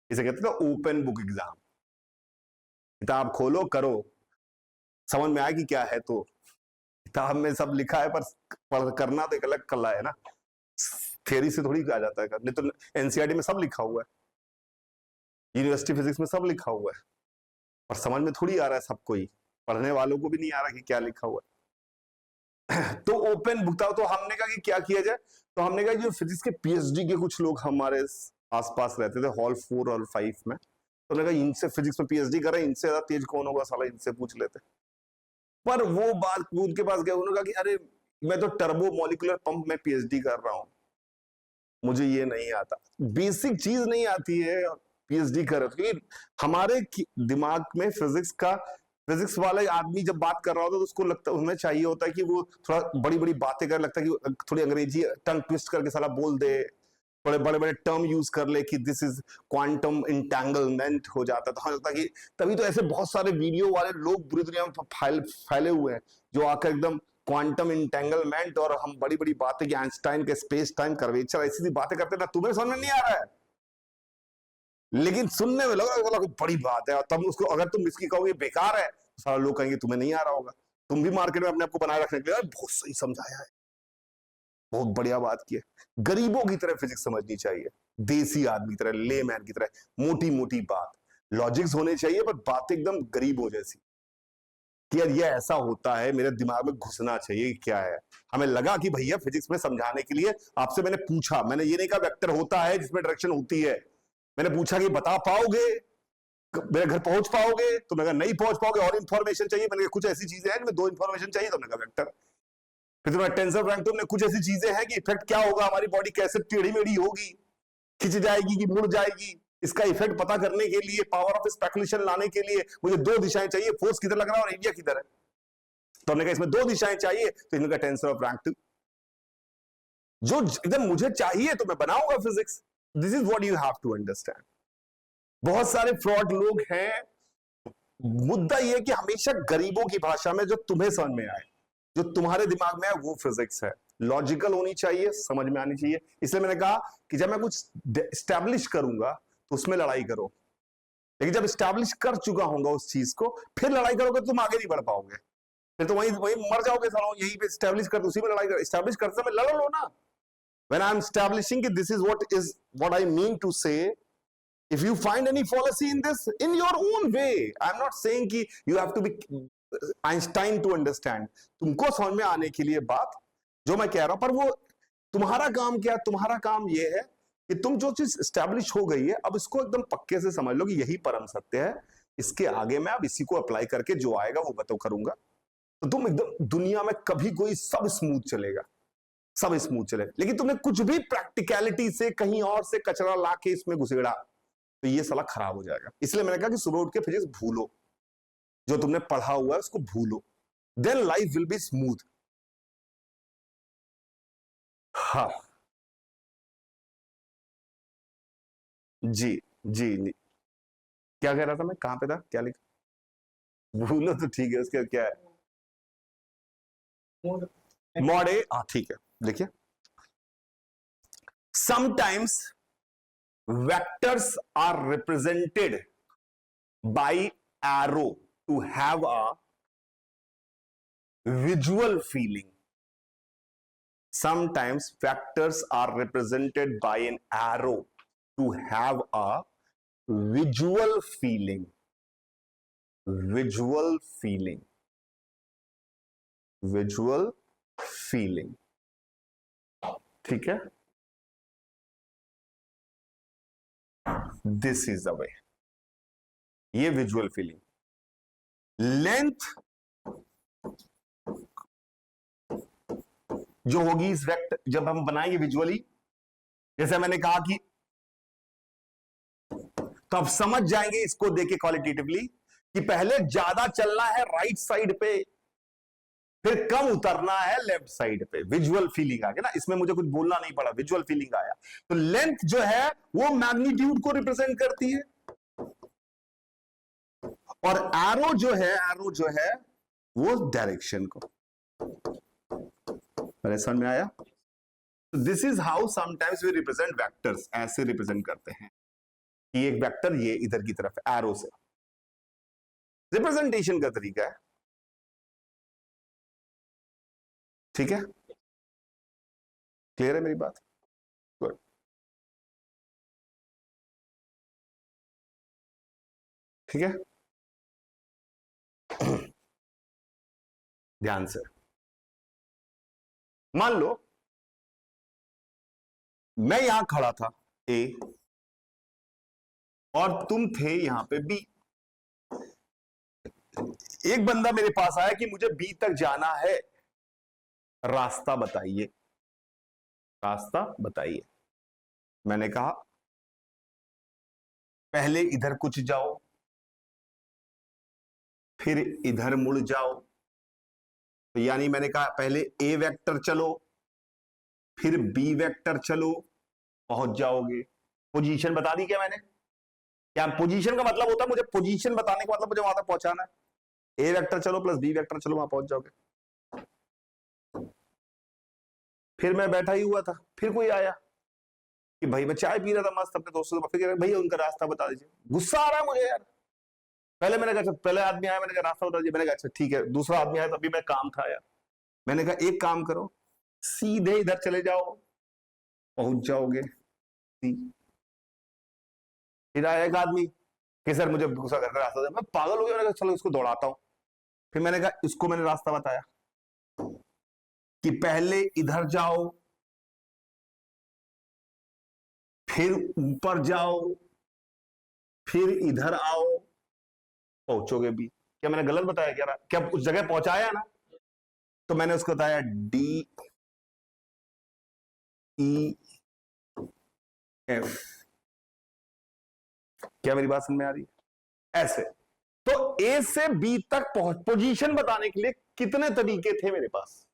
इसे कहते हैं ओपन बुक एग्जाम। किताब खोलो, करो, समझ में आए कि क्या है, तो किताब में सब लिखा है, पर पढ़ करना तो एक अलग कला है ना, थ्योरी से थोड़ी आ जाता है, नहीं तो एनसीईआरटी में सब लिखा हुआ है, यूनिवर्सिटी फिजिक्स में सब लिखा हुआ है, और समझ में थोड़ी आ रहा है सबको ही, पढ़ने वालों को भी नहीं आ रहा कि क्या लिखा हुआ है। तो ओपन बुक था, तो हमने कहा कि क्या किया जाए, तो हमने कहा जो फिजिक्स के पीएचडी के कुछ लोग हमारे आसपास रहते थे, हॉल 4 और 5 में, तो हमने कहा इनसे फिजिक्स में पीएचडी कर रहे हैं, इनसे ज्यादा तेज कौन होगा साला, इनसे पूछ लेते। पर वो बात उनके पास गए, उन्होंने कहा कि अरे मैं तो टर्बो मॉलिक्यूलर पंप में पीएचडी कर रहा हूं, मुझे ये नहीं आता, बेसिक चीज नहीं आती है, पीएचडी कर रहे, क्योंकि हमारे दिमाग में फिजिक्स वाला आदमी जब बात कर रहा होता है तो उसको लगता है, उसमें चाहिए होता है कि वो थोड़ा बड़ी बड़ी बातें कर, लगता है कि थोड़ी अंग्रेजी टंग ट्विस्ट करके साला बोल दे, थोड़े बड़े बड़े टर्म यूज कर ले कि दिस इज क्वांटम इंटैंगलमेंट हो जाता है, तो लगता है कि तभी तो ऐसे बहुत सारे वीडियो वाले लोग पूरी दुनिया में फैले हुए हैं, जो आकर एकदम क्वांटम इंटैंगलमेंट और हम बड़ी बड़ी बातें कि आइंस्टाइन के स्पेस टाइम कर्वेचर, ऐसी बातें करते ना, तुम्हें समझ में नहीं आ रहा है, लेकिन सुनने में लगा कोई बड़ी बात है, और तब उसको अगर तुम इसकी कहोगे बेकार है, सारे लोग कहेंगे तुम्हें नहीं आ रहा होगा, तुम भी मार्केट में अपने आप को बनाए रखने के लिए बहुत सही समझाया है, बहुत बढ़िया बात की है। गरीबों की तरह फिजिक्स समझनी चाहिए, देसी आदमी की तरह, लेमैन की तरह, मोटी मोटी बात, लॉजिक्स होने चाहिए, पर बातें एकदम गरीबों जैसी, कि यार ये ऐसा होता है, मेरे दिमाग में घुसना चाहिए क्या है। हमें लगा कि भैया फिजिक्स में समझाने के लिए आपसे मैंने पूछा, मैंने ये नहीं कहा वेक्टर होता है जिसमें डायरेक्शन होती है, मैंने पूछा कि बता पाओगे, मेरे घर पहुंच पाओगे, तो मैं नहीं पहुंच पाओगे, और इंफॉर्मेशन चाहिए, मैंने कुछ ऐसी चीजें हैं जिनमें 2 इंफॉर्मेशन चाहिए, तो मैंने कहा वेक्टर। फिर तुम्हारा टेंसर रैंक, तुमने कुछ ऐसी चीजें हैं कि इफेक्ट क्या होगा, हमारी बॉडी कैसे टेढ़ी मेढ़ी होगी, खिंच जाएगी कि मुड़ जाएगी, इसका इफेक्ट पता करने के लिए, पावर ऑफ स्पेकुलेशन लाने के लिए मुझे 2 दिशाएं चाहिए, फोर्स किधर लग रहा है और एरिया किधर है, तो हमने कहा इसमें 2 दिशाएं चाहिए, तो इनका टेंसर ऑफ रैंक 2, जो एकदम मुझे चाहिए तो मैं बनाऊंगा physics, this is what you have to understand. बहुत सारे फ्रॉड लोग हैं, मुद्दा यह कि हमेशा गरीबों की भाषा में जो तुम्हें समझ में आए, जो तुम्हारे दिमाग में आए, वो फिजिक्स है, लॉजिकल होनी चाहिए, समझ में आनी चाहिए। इसलिए मैंने कहा कि जब मैं कुछ एस्टैब्लिश करूंगा तो उसमें लड़ाई करो, लेकिन जब एस्टैब्लिश कर चुका होगा उस चीज को, फिर लड़ाई करोगे तो तुम आगे नहीं बढ़ पाओगे। फिर तो वहीं वहीं मर जाओगे सालों, यहीं पे स्टैब्लिश कर, उसी में लड़ाई कर, स्टैब्लिश करते समय लड़ लो ना। व्हेन आई एम स्टैब्लिशिंग कि this is what I mean to say, if you find any fallacy in this, in your own way, I'm not saying कि you have to be Einstein to understand, तुमको समझ में आने के लिए बात जो मैं कह रहा हूं, पर वो तुम्हारा काम क्या, तुम्हारा काम ये है कि तुम जो चीज स्टैब्लिश हो गई है अब इसको एकदम पक्के से समझ लो कि यही परम सत्य है, इसके आगे मैं अब इसी को अप्लाई करके जो आएगा वो बताओ करूंगा, तो तुम एकदम दुनिया में कभी कोई सब स्मूथ चलेगा, सब स्मूथ चलेगा। लेकिन तुमने कुछ भी प्रैक्टिकलिटी से कहीं और से कचरा ला के इसमें घुसेड़ा तो ये साला खराब हो जाएगा। इसलिए मैंने कहा कि सुबह उठ के फिजिक्स भूलो, जो तुमने पढ़ा हुआ है उसको भूलो, then life will be smooth. हाँ जी जी जी, क्या कह रहा था मैं, कहां पे था, क्या लिखा, भूलो तो ठीक है, उसका क्या है, मॉड ए, हाँ ठीक है। देखिए sometimes vectors are represented by arrow to have a visual feeling. Sometimes vectors are represented by an arrow to have a visual feeling. Visual feeling. Visual feeling. ठीक है, दिस इज द वे, ये visual feeling. Length जो होगी इस vector, जब हम बनाएंगे visually, जैसे मैंने कहा कि तो आप समझ जाएंगे इसको देखे क्वालिटेटिवली कि पहले ज्यादा चलना है राइट साइड पे, फिर कम उतरना है लेफ्ट साइड पे। विजुअल फीलिंग आ गया ना, इसमें मुझे कुछ बोलना नहीं पड़ा, विजुअल फीलिंग आया। तो लेंथ जो है वो मैग्नीट्यूड को रिप्रेजेंट करती है, और एरो जो है वो डायरेक्शन को। समझ में आया? This is how sometimes we represent vectors, ऐसे रिप्रेजेंट करते हैं कि एक वेक्टर ये इधर की तरफ एरो से, रिप्रेजेंटेशन का तरीका है। ठीक है, क्लियर है मेरी बात? गुड। ठीक है, ध्यान से मान लो मैं यहां खड़ा था ए, और तुम थे यहां पे बी। एक बंदा मेरे पास आया कि मुझे बी तक जाना है, रास्ता बताइए, रास्ता बताइए। मैंने कहा पहले इधर कुछ जाओ, फिर इधर मुड़ जाओ। तो यानी मैंने कहा पहले ए वेक्टर चलो, फिर बी वेक्टर चलो, पहुंच जाओगे। पोजीशन बता दी क्या मैंने? क्या पोजीशन का मतलब होता है, मुझे पोजीशन बताने का मतलब मुझे वहां तक पहुंचाना है। ए वेक्टर चलो प्लस बी वेक्टर चलो, वहां पहुंच जाओगे। फिर मैं बैठा ही हुआ था, फिर कोई आया कि भाई मैं चाय पी रहा था मस्त अपने दोस्तों से, फिर भैया उनका रास्ता बता दीजिए। गुस्सा आ रहा है मुझे यार। पहले मैंने कहा पहले आदमी आया, मैंने कहा रास्ता बता दीजिए। मैंने कहा अच्छा ठीक है। दूसरा आदमी आया, तभी मैं काम था यार। मैंने कहा एक काम करो, सीधे इधर चले जाओ, पहुंच जाओगे। फिर आया एक आदमी कि सर मुझे गुस्सा करके रास्ता दे। मैं पागल हो गया, मैंने कहा चलो इसको दौड़ाता हूं। फिर मैंने कहा इसको मैंने रास्ता बताया कि पहले इधर जाओ, फिर ऊपर जाओ, फिर इधर आओ, पहुंचोगे भी। क्या मैंने गलत बताया? क्या उस जगह पहुंचाया ना? तो मैंने उसको बताया डी ई एफ। क्या मेरी बात समझ में आ रही है? ऐसे तो ए से बी तक पहुंच, पोजीशन बताने के लिए कितने तरीके थे मेरे पास?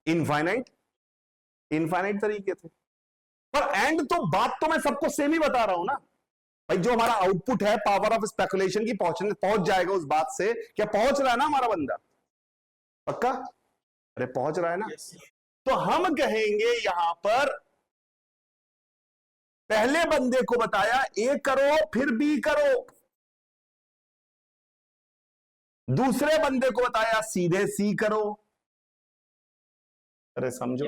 इनफाइनाइट, इनफाइनाइट तरीके थे। पर एंड तो बात तो मैं सबको सेम ही बता रहा हूं ना भाई। जो हमारा आउटपुट है पावर ऑफ स्पेकुलेशन की, पहुंच जाएगा उस बात से। क्या पहुंच रहा है ना हमारा बंदा? पक्का? अरे पहुंच रहा है ना? तो हम कहेंगे यहां पर पहले बंदे को बताया ए करो, फिर बी करो। दूसरे बंदे को बताया सीधे सी करो, अरे समझो।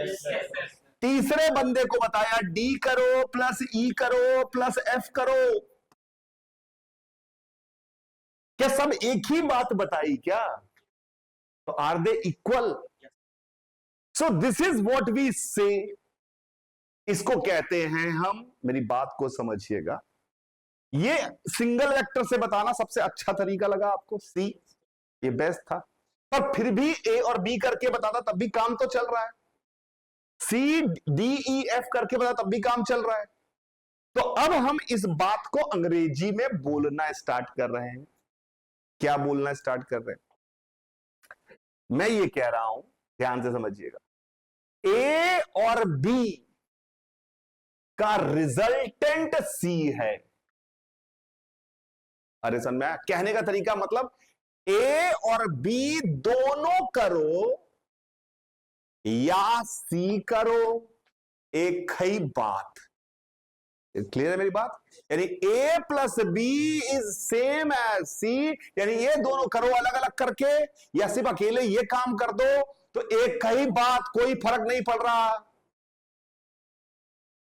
तीसरे बंदे को बताया डी करो प्लस ई करो प्लस एफ करो। क्या सब एक ही बात बताई क्या? तो are they equal? So this is what we say, इसको कहते हैं हम, मेरी बात को समझिएगा, ये सिंगल वेक्टर से बताना सबसे अच्छा तरीका लगा आपको, सी ये बेस्ट था, पर फिर भी ए और बी करके बताता तब भी काम तो चल रहा है, सी डी ई एफ करके बताता तब भी काम चल रहा है। तो अब हम इस बात को अंग्रेजी में बोलना स्टार्ट कर रहे हैं। क्या बोलना स्टार्ट कर रहे हैं? मैं ये कह रहा हूं, ध्यान से समझिएगा, ए और बी का रिजल्टेंट सी है। अरे समझ में? कहने का तरीका मतलब ए और बी दोनों करो या सी करो, एक ही बात। क्लियर है मेरी बात? यानी A plus B is same as C, यानी ये दोनों करो अलग अलग करके या सिर्फ अकेले ये काम कर दो, तो एक ही बात, कोई फर्क नहीं पड़ रहा।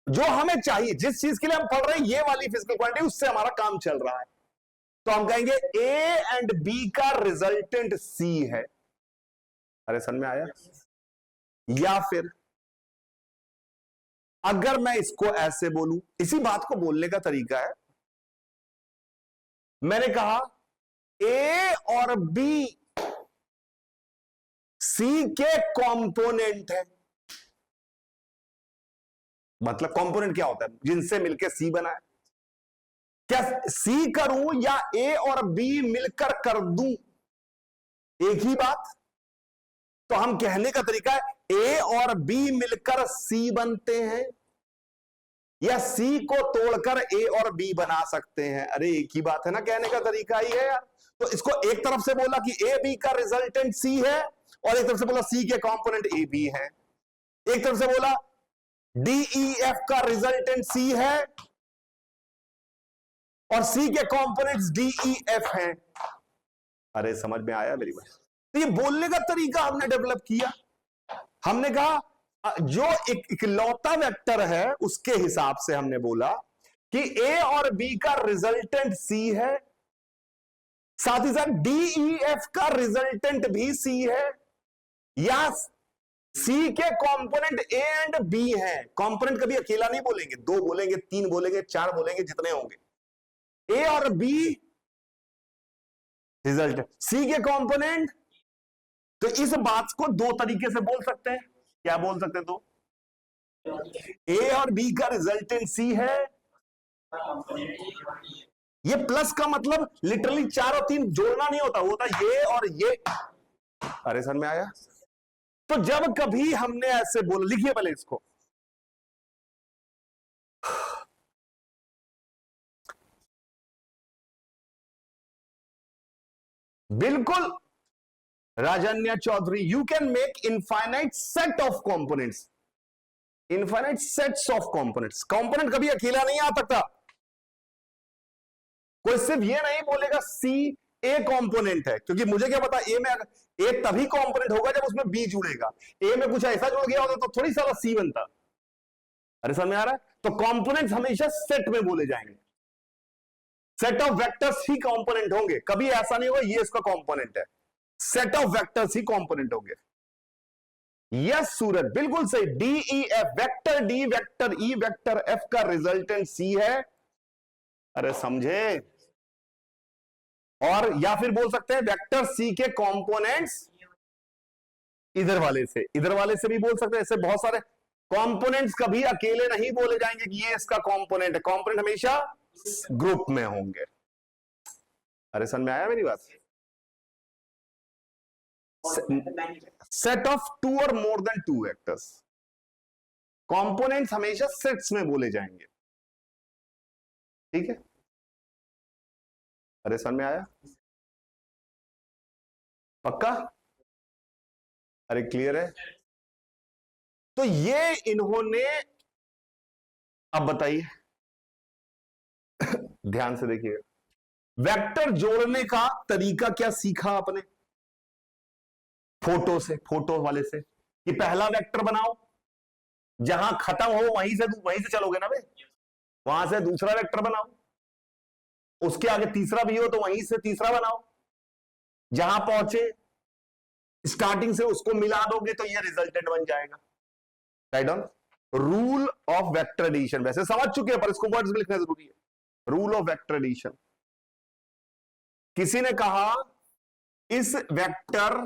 जो हमें चाहिए, जिस चीज के लिए हम पढ़ रहे हैं, ये वाली फिजिकल क्वांटिटी, उससे हमारा काम चल रहा है। तो हम कहेंगे ए एंड बी का रिजल्टेंट सी है। अरे समझ में आया? या फिर अगर मैं इसको ऐसे बोलूं, इसी बात को बोलने का तरीका है, मैंने कहा ए और बी सी के कंपोनेंट है। मतलब कंपोनेंट क्या होता है? जिनसे मिलकर सी बना है। क्या सी करूं या ए और बी मिलकर कर दूं, एक ही बात? तो हम कहने का तरीका है ए और बी मिलकर सी बनते हैं, या सी को तोड़कर ए और बी बना सकते हैं। अरे एक ही बात है ना, कहने का तरीका ही है यार। तो इसको एक तरफ से बोला कि ए बी का रिजल्टेंट सी है, और एक तरफ से बोला सी के कंपोनेंट ए बी है। एक तरफ से बोला डी ई एफ का रिजल्टेंट सी है और सी के कंपोनेंट्स डी ई एफ हैं। अरे समझ में आया मेरी बात? तो ये बोलने का तरीका हमने डेवलप किया। हमने कहा जो एक इकलौता वेक्टर है उसके हिसाब से हमने बोला कि ए और बी का रिजल्टेंट सी है, साथ ही साथ डी ई एफ का रिजल्टेंट भी सी है, या सी के कंपोनेंट ए एंड बी हैं। कंपोनेंट कभी अकेला नहीं बोलेंगे, दो बोलेंगे, तीन बोलेंगे, चार बोलेंगे, जितने होंगे। ए और बी रिजल्ट, सी के कंपोनेंट। तो इस बात को दो तरीके से बोल सकते हैं। क्या बोल सकते हैं? दो, ए और बी का रिजल्टेंट सी है। ये प्लस का मतलब लिटरली चार और तीन जोड़ना नहीं होता, होता ये और ये। अरे समझ में आया? तो जब कभी हमने ऐसे बोला, लिखिए पहले इसको, बिल्कुल Rajanya Chaudhary, you can make infinite set of components, infinite sets of components. Component कभी अकेला नहीं आ सकता। कोई सिर्फ ये नहीं बोलेगा सी ए कंपोनेंट है, क्योंकि मुझे क्या पता ए में, ए तभी कंपोनेंट होगा जब उसमें बी जुड़ेगा। ए में कुछ ऐसा जुड़ गया होता तो थोड़ी सारा सी बनता। अरे समझ में आ रहा है? तो कंपोनेंट्स हमेशा सेट में बोले जाएंगे। Set of vectors he component होंगे, कभी ऐसा नहीं होगा ये इसका कंपोनेंट है। Set of vectors he component होंगे। यस सूरज, बिल्कुल सही। D E F, vector D, vector E, vector F का रिजल्टेंट सी है। अरे समझे? और या फिर बोल सकते हैं वेक्टर सी के कंपोनेंट्स, इधर वाले से, इधर वाले से भी बोल सकते हैं। ऐसे बहुत सारे कंपोनेंट्स कभी अकेले नहीं बोले जाएंगे कि ये इसका कंपोनेंट है। कंपोनेंट हमेशा ग्रुप में होंगे। अरे समझ में आया मेरी बात? सेट ऑफ टू और more than two vectors, components हमेशा सेट्स में बोले जाएंगे। ठीक है? अरे समझ में आया? पक्का? अरे क्लियर है? तो ये इन्होंने, अब बताइए ध्यान से देखिएगा, वेक्टर जोड़ने का तरीका क्या सीखा आपने फोटो वाले से, कि पहला वेक्टर बनाओ, जहां खत्म हो वहीं से चलोगे ना भाई, वहां से दूसरा वेक्टर बनाओ, उसके आगे तीसरा भी हो तो वहीं से तीसरा बनाओ, जहां पहुंचे स्टार्टिंग से उसको मिला दोगे तो ये रिजल्टेंट बन जाएगा। Right on. Rule of vector addition वैसे समझ चुके हैं, पर इसको वर्ड्स में लिखना जरूरी है। रूल ऑफ वेक्टर एडिशन, किसी ने कहा इस वेक्टर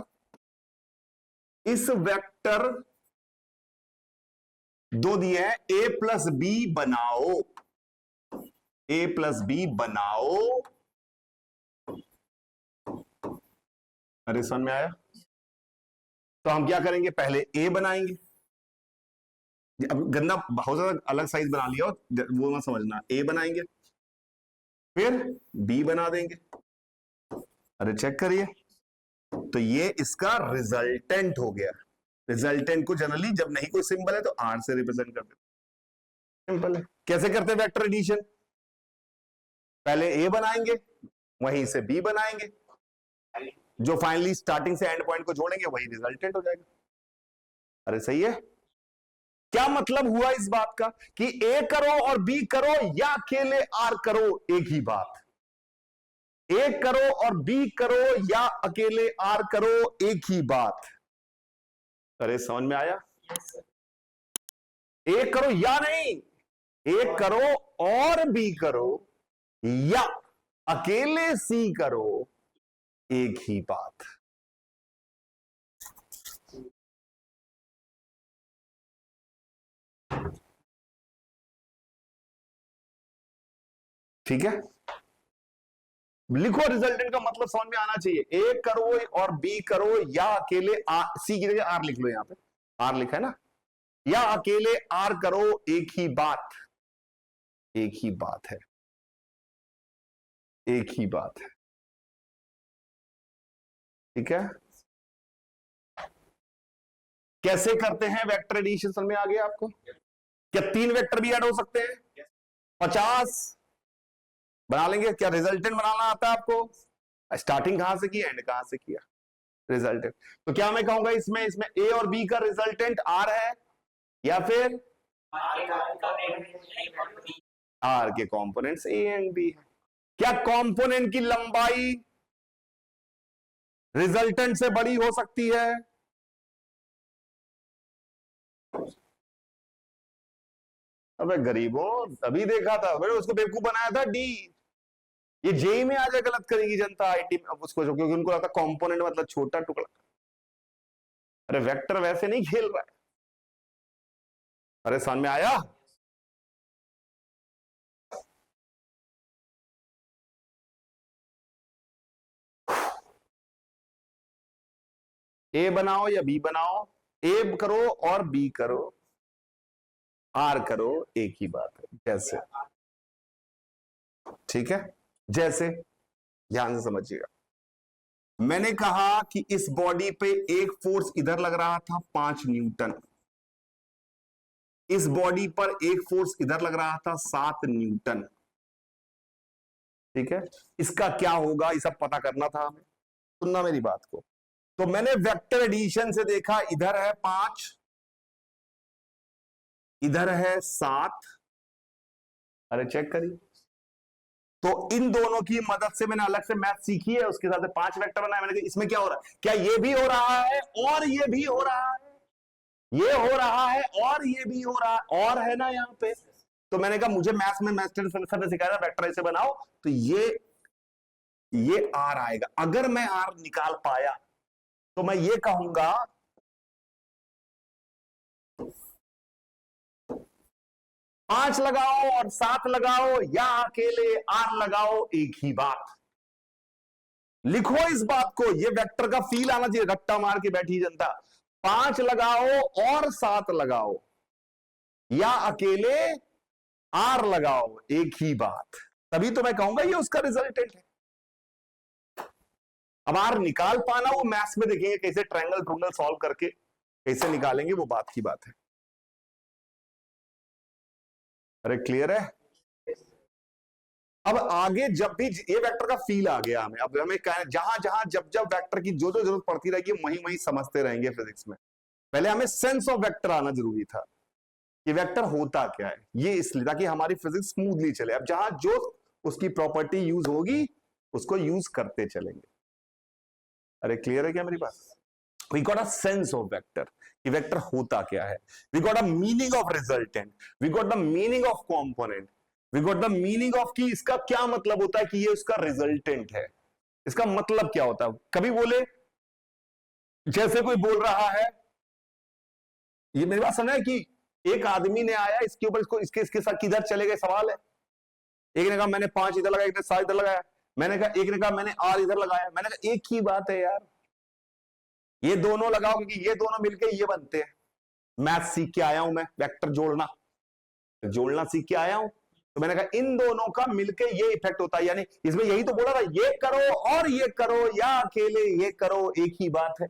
दो दिए हैं, ए प्लस बी बनाओ, ए प्लस बी बनाओ। अरे समझ में आया? तो हम क्या करेंगे, पहले ए बनाएंगे, अब गंदा बहुत ज्यादा अलग साइज बना लिया वो मत समझना, ए बनाएंगे, फिर बी बना देंगे। अरे चेक करिए, तो ये इसका रिजल्टेंट हो गया। रिजल्टेंट को जनरली जब नहीं कोई सिंबल है तो आर से रिप्रेजेंट करते, सिंपल है। कैसे करते हैं वेक्टर एडिशन, पहले ए बनाएंगे, वहीं से बी बनाएंगे, जो फाइनली स्टार्टिंग से एंड पॉइंट को जोड़ेंगे वही रिजल्टेंट हो जाएगा। अरे सही है। क्या मतलब हुआ इस बात का कि ए करो और बी करो या अकेले आर करो एक ही बात, ए करो और बी करो या अकेले आर करो एक ही बात। अरे समझ में आया? ए करो या नहीं, ए करो और बी करो या अकेले सी करो एक ही बात। ठीक है, लिखो, रिजल्टेंट का मतलब समझ में आना चाहिए। ए करो और बी करो या अकेले सी की जगह आर लिख लो, यहां पे आर लिखा है ना, या अकेले आर करो एक ही बात, एक ही बात है, एक ही बात है। ठीक है, कैसे करते हैं वेक्टर एडिशन समझ में आ गया आपको? क्या 3 वेक्टर भी ऐड हो सकते हैं? 50 बना लेंगे। क्या रिजल्टेंट बनाना आता है आपको? स्टार्टिंग कहां से की, एंड कहां से किया, रिजल्टेंट। तो क्या मैं कहूंगा इसमें ए और बी का रिजल्टेंट आर है, या फिर आर के कंपोनेंट्स ए एंड बी है। क्या कंपोनेंट की लंबाई रिजल्टेंट से बड़ी हो सकती है? अबे गरीबों, अभी देखा था मैंने, उसको बेवकूफ बनाया था डी। ये जेई में आज गलत करेगी जनता आईटी में उसको, क्योंकि उनको लगता कंपोनेंट मतलब छोटा टुकड़ा। अरे वेक्टर वैसे नहीं खेल रहा है। अरे समझ में आया? ए बनाओ या बी बनाओ, ए करो और बी करो, आर करो एक ही बात है। जैसे, ठीक है, जैसे ध्यान से समझिएगा। मैंने कहा कि इस बॉडी पे एक फोर्स इधर लग रहा था 5 न्यूटन, इस बॉडी पर एक फोर्स इधर लग रहा था 7 न्यूटन। ठीक है, इसका क्या होगा ये सब पता करना था हमें। सुनना मेरी बात को। तो मैंने वेक्टर एडिशन से देखा, इधर है 5, इधर है 7। अरे चेक करिए, तो इन दोनों की मदद से मैंने अलग से मैथ सीखी है, उसके साथ 5 वेक्टर बनाया। मैंने कहा इसमें क्या हो रहा है, क्या ये भी हो रहा है और ये भी हो रहा है, ये हो रहा है और ये भी हो रहा है, और है ना यहाँ पे। तो मैंने कहा मुझे मैथ्स में मास्टर सर ने सिखाया था वेक्टर ऐसे बनाओ, तो ये आर आएगा। अगर मैं आर निकाल पाया तो मैं ये कहूंगा 5 लगाओ और 7 लगाओ या अकेले आर लगाओ एक ही बात। लिखो इस बात को, ये वेक्टर का फील आना चाहिए, रट्टा मार के बैठी जनता। 5 लगाओ और 7 लगाओ या अकेले आर लगाओ एक ही बात, तभी तो मैं कहूंगा ये उसका रिजल्टेंट है। अब आर निकाल पाना वो मैथ्स में देखेंगे कैसे, ट्रायंगल ट्रूंगल सॉल्व करके कैसे निकालेंगे, वो बात की बात है। अरे क्लियर है? अब आगे जब भी ये वेक्टर का फील आ गया हमें, अब हमें जहां जहां जब जब वेक्टर की जो जो जरूरत पड़ती रहेगी वहीं वहीं समझते रहेंगे फिजिक्स में। पहले हमें सेंस ऑफ वेक्टर आना जरूरी था कि वेक्टर होता क्या है, ये इसलिए ताकि हमारी फिजिक्स स्मूथली चले। अब जहां जो उसकी प्रॉपर्टी यूज होगी उसको यूज करते चलेंगे। अरे क्लियर है क्या मेरी बात? We got a sense of vector कि वेक्टर होता क्या है, we got a meaning of resultant, we got the meaning of component, we got the meaning of कि इसका क्या मतलब होता है कि ये उसका रिजल्टेंट है, इसका मतलब क्या होता है। कभी बोले, जैसे कोई बोल रहा है, ये मेरी बात समझ है कि एक आदमी ने आया इसके ऊपर इसको इसके साथ किधर चले गए सवाल है। एक ने कहा मैंने 5 इधर लगाया, एक ने 7 इधर लगाया, मैंने कहा, एक ने कहा मैंने 8 इधर लगाया। मैंने कहा एक ही बात है यार, ये दोनों लगाओ क्योंकि ये दोनों मिलके ये बनते हैं। मैथ सीख के आया हूं मैं, वेक्टर जोड़ना सीख के आया हूं, तो मैंने कहा इन दोनों का मिलके ये इफेक्ट होता है। यानी इसमें यही तो बोला था, ये करो और ये करो या अकेले ये करो एक ही बात है,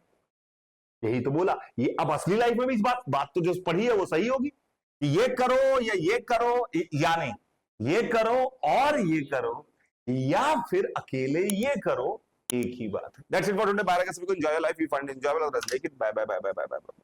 यही तो बोला। ये अब असली लाइफ में भी इस बात तो जो पढ़ी है वो सही होगी, ये करो या ये करो या नहीं, ये करो और ये करो या फिर अकेले ये करो, एक ही बात है। That's it for today. Bye bye, सभी को enjoy your life, you find enjoyable, लेकिन bye bye bye bye bye bye.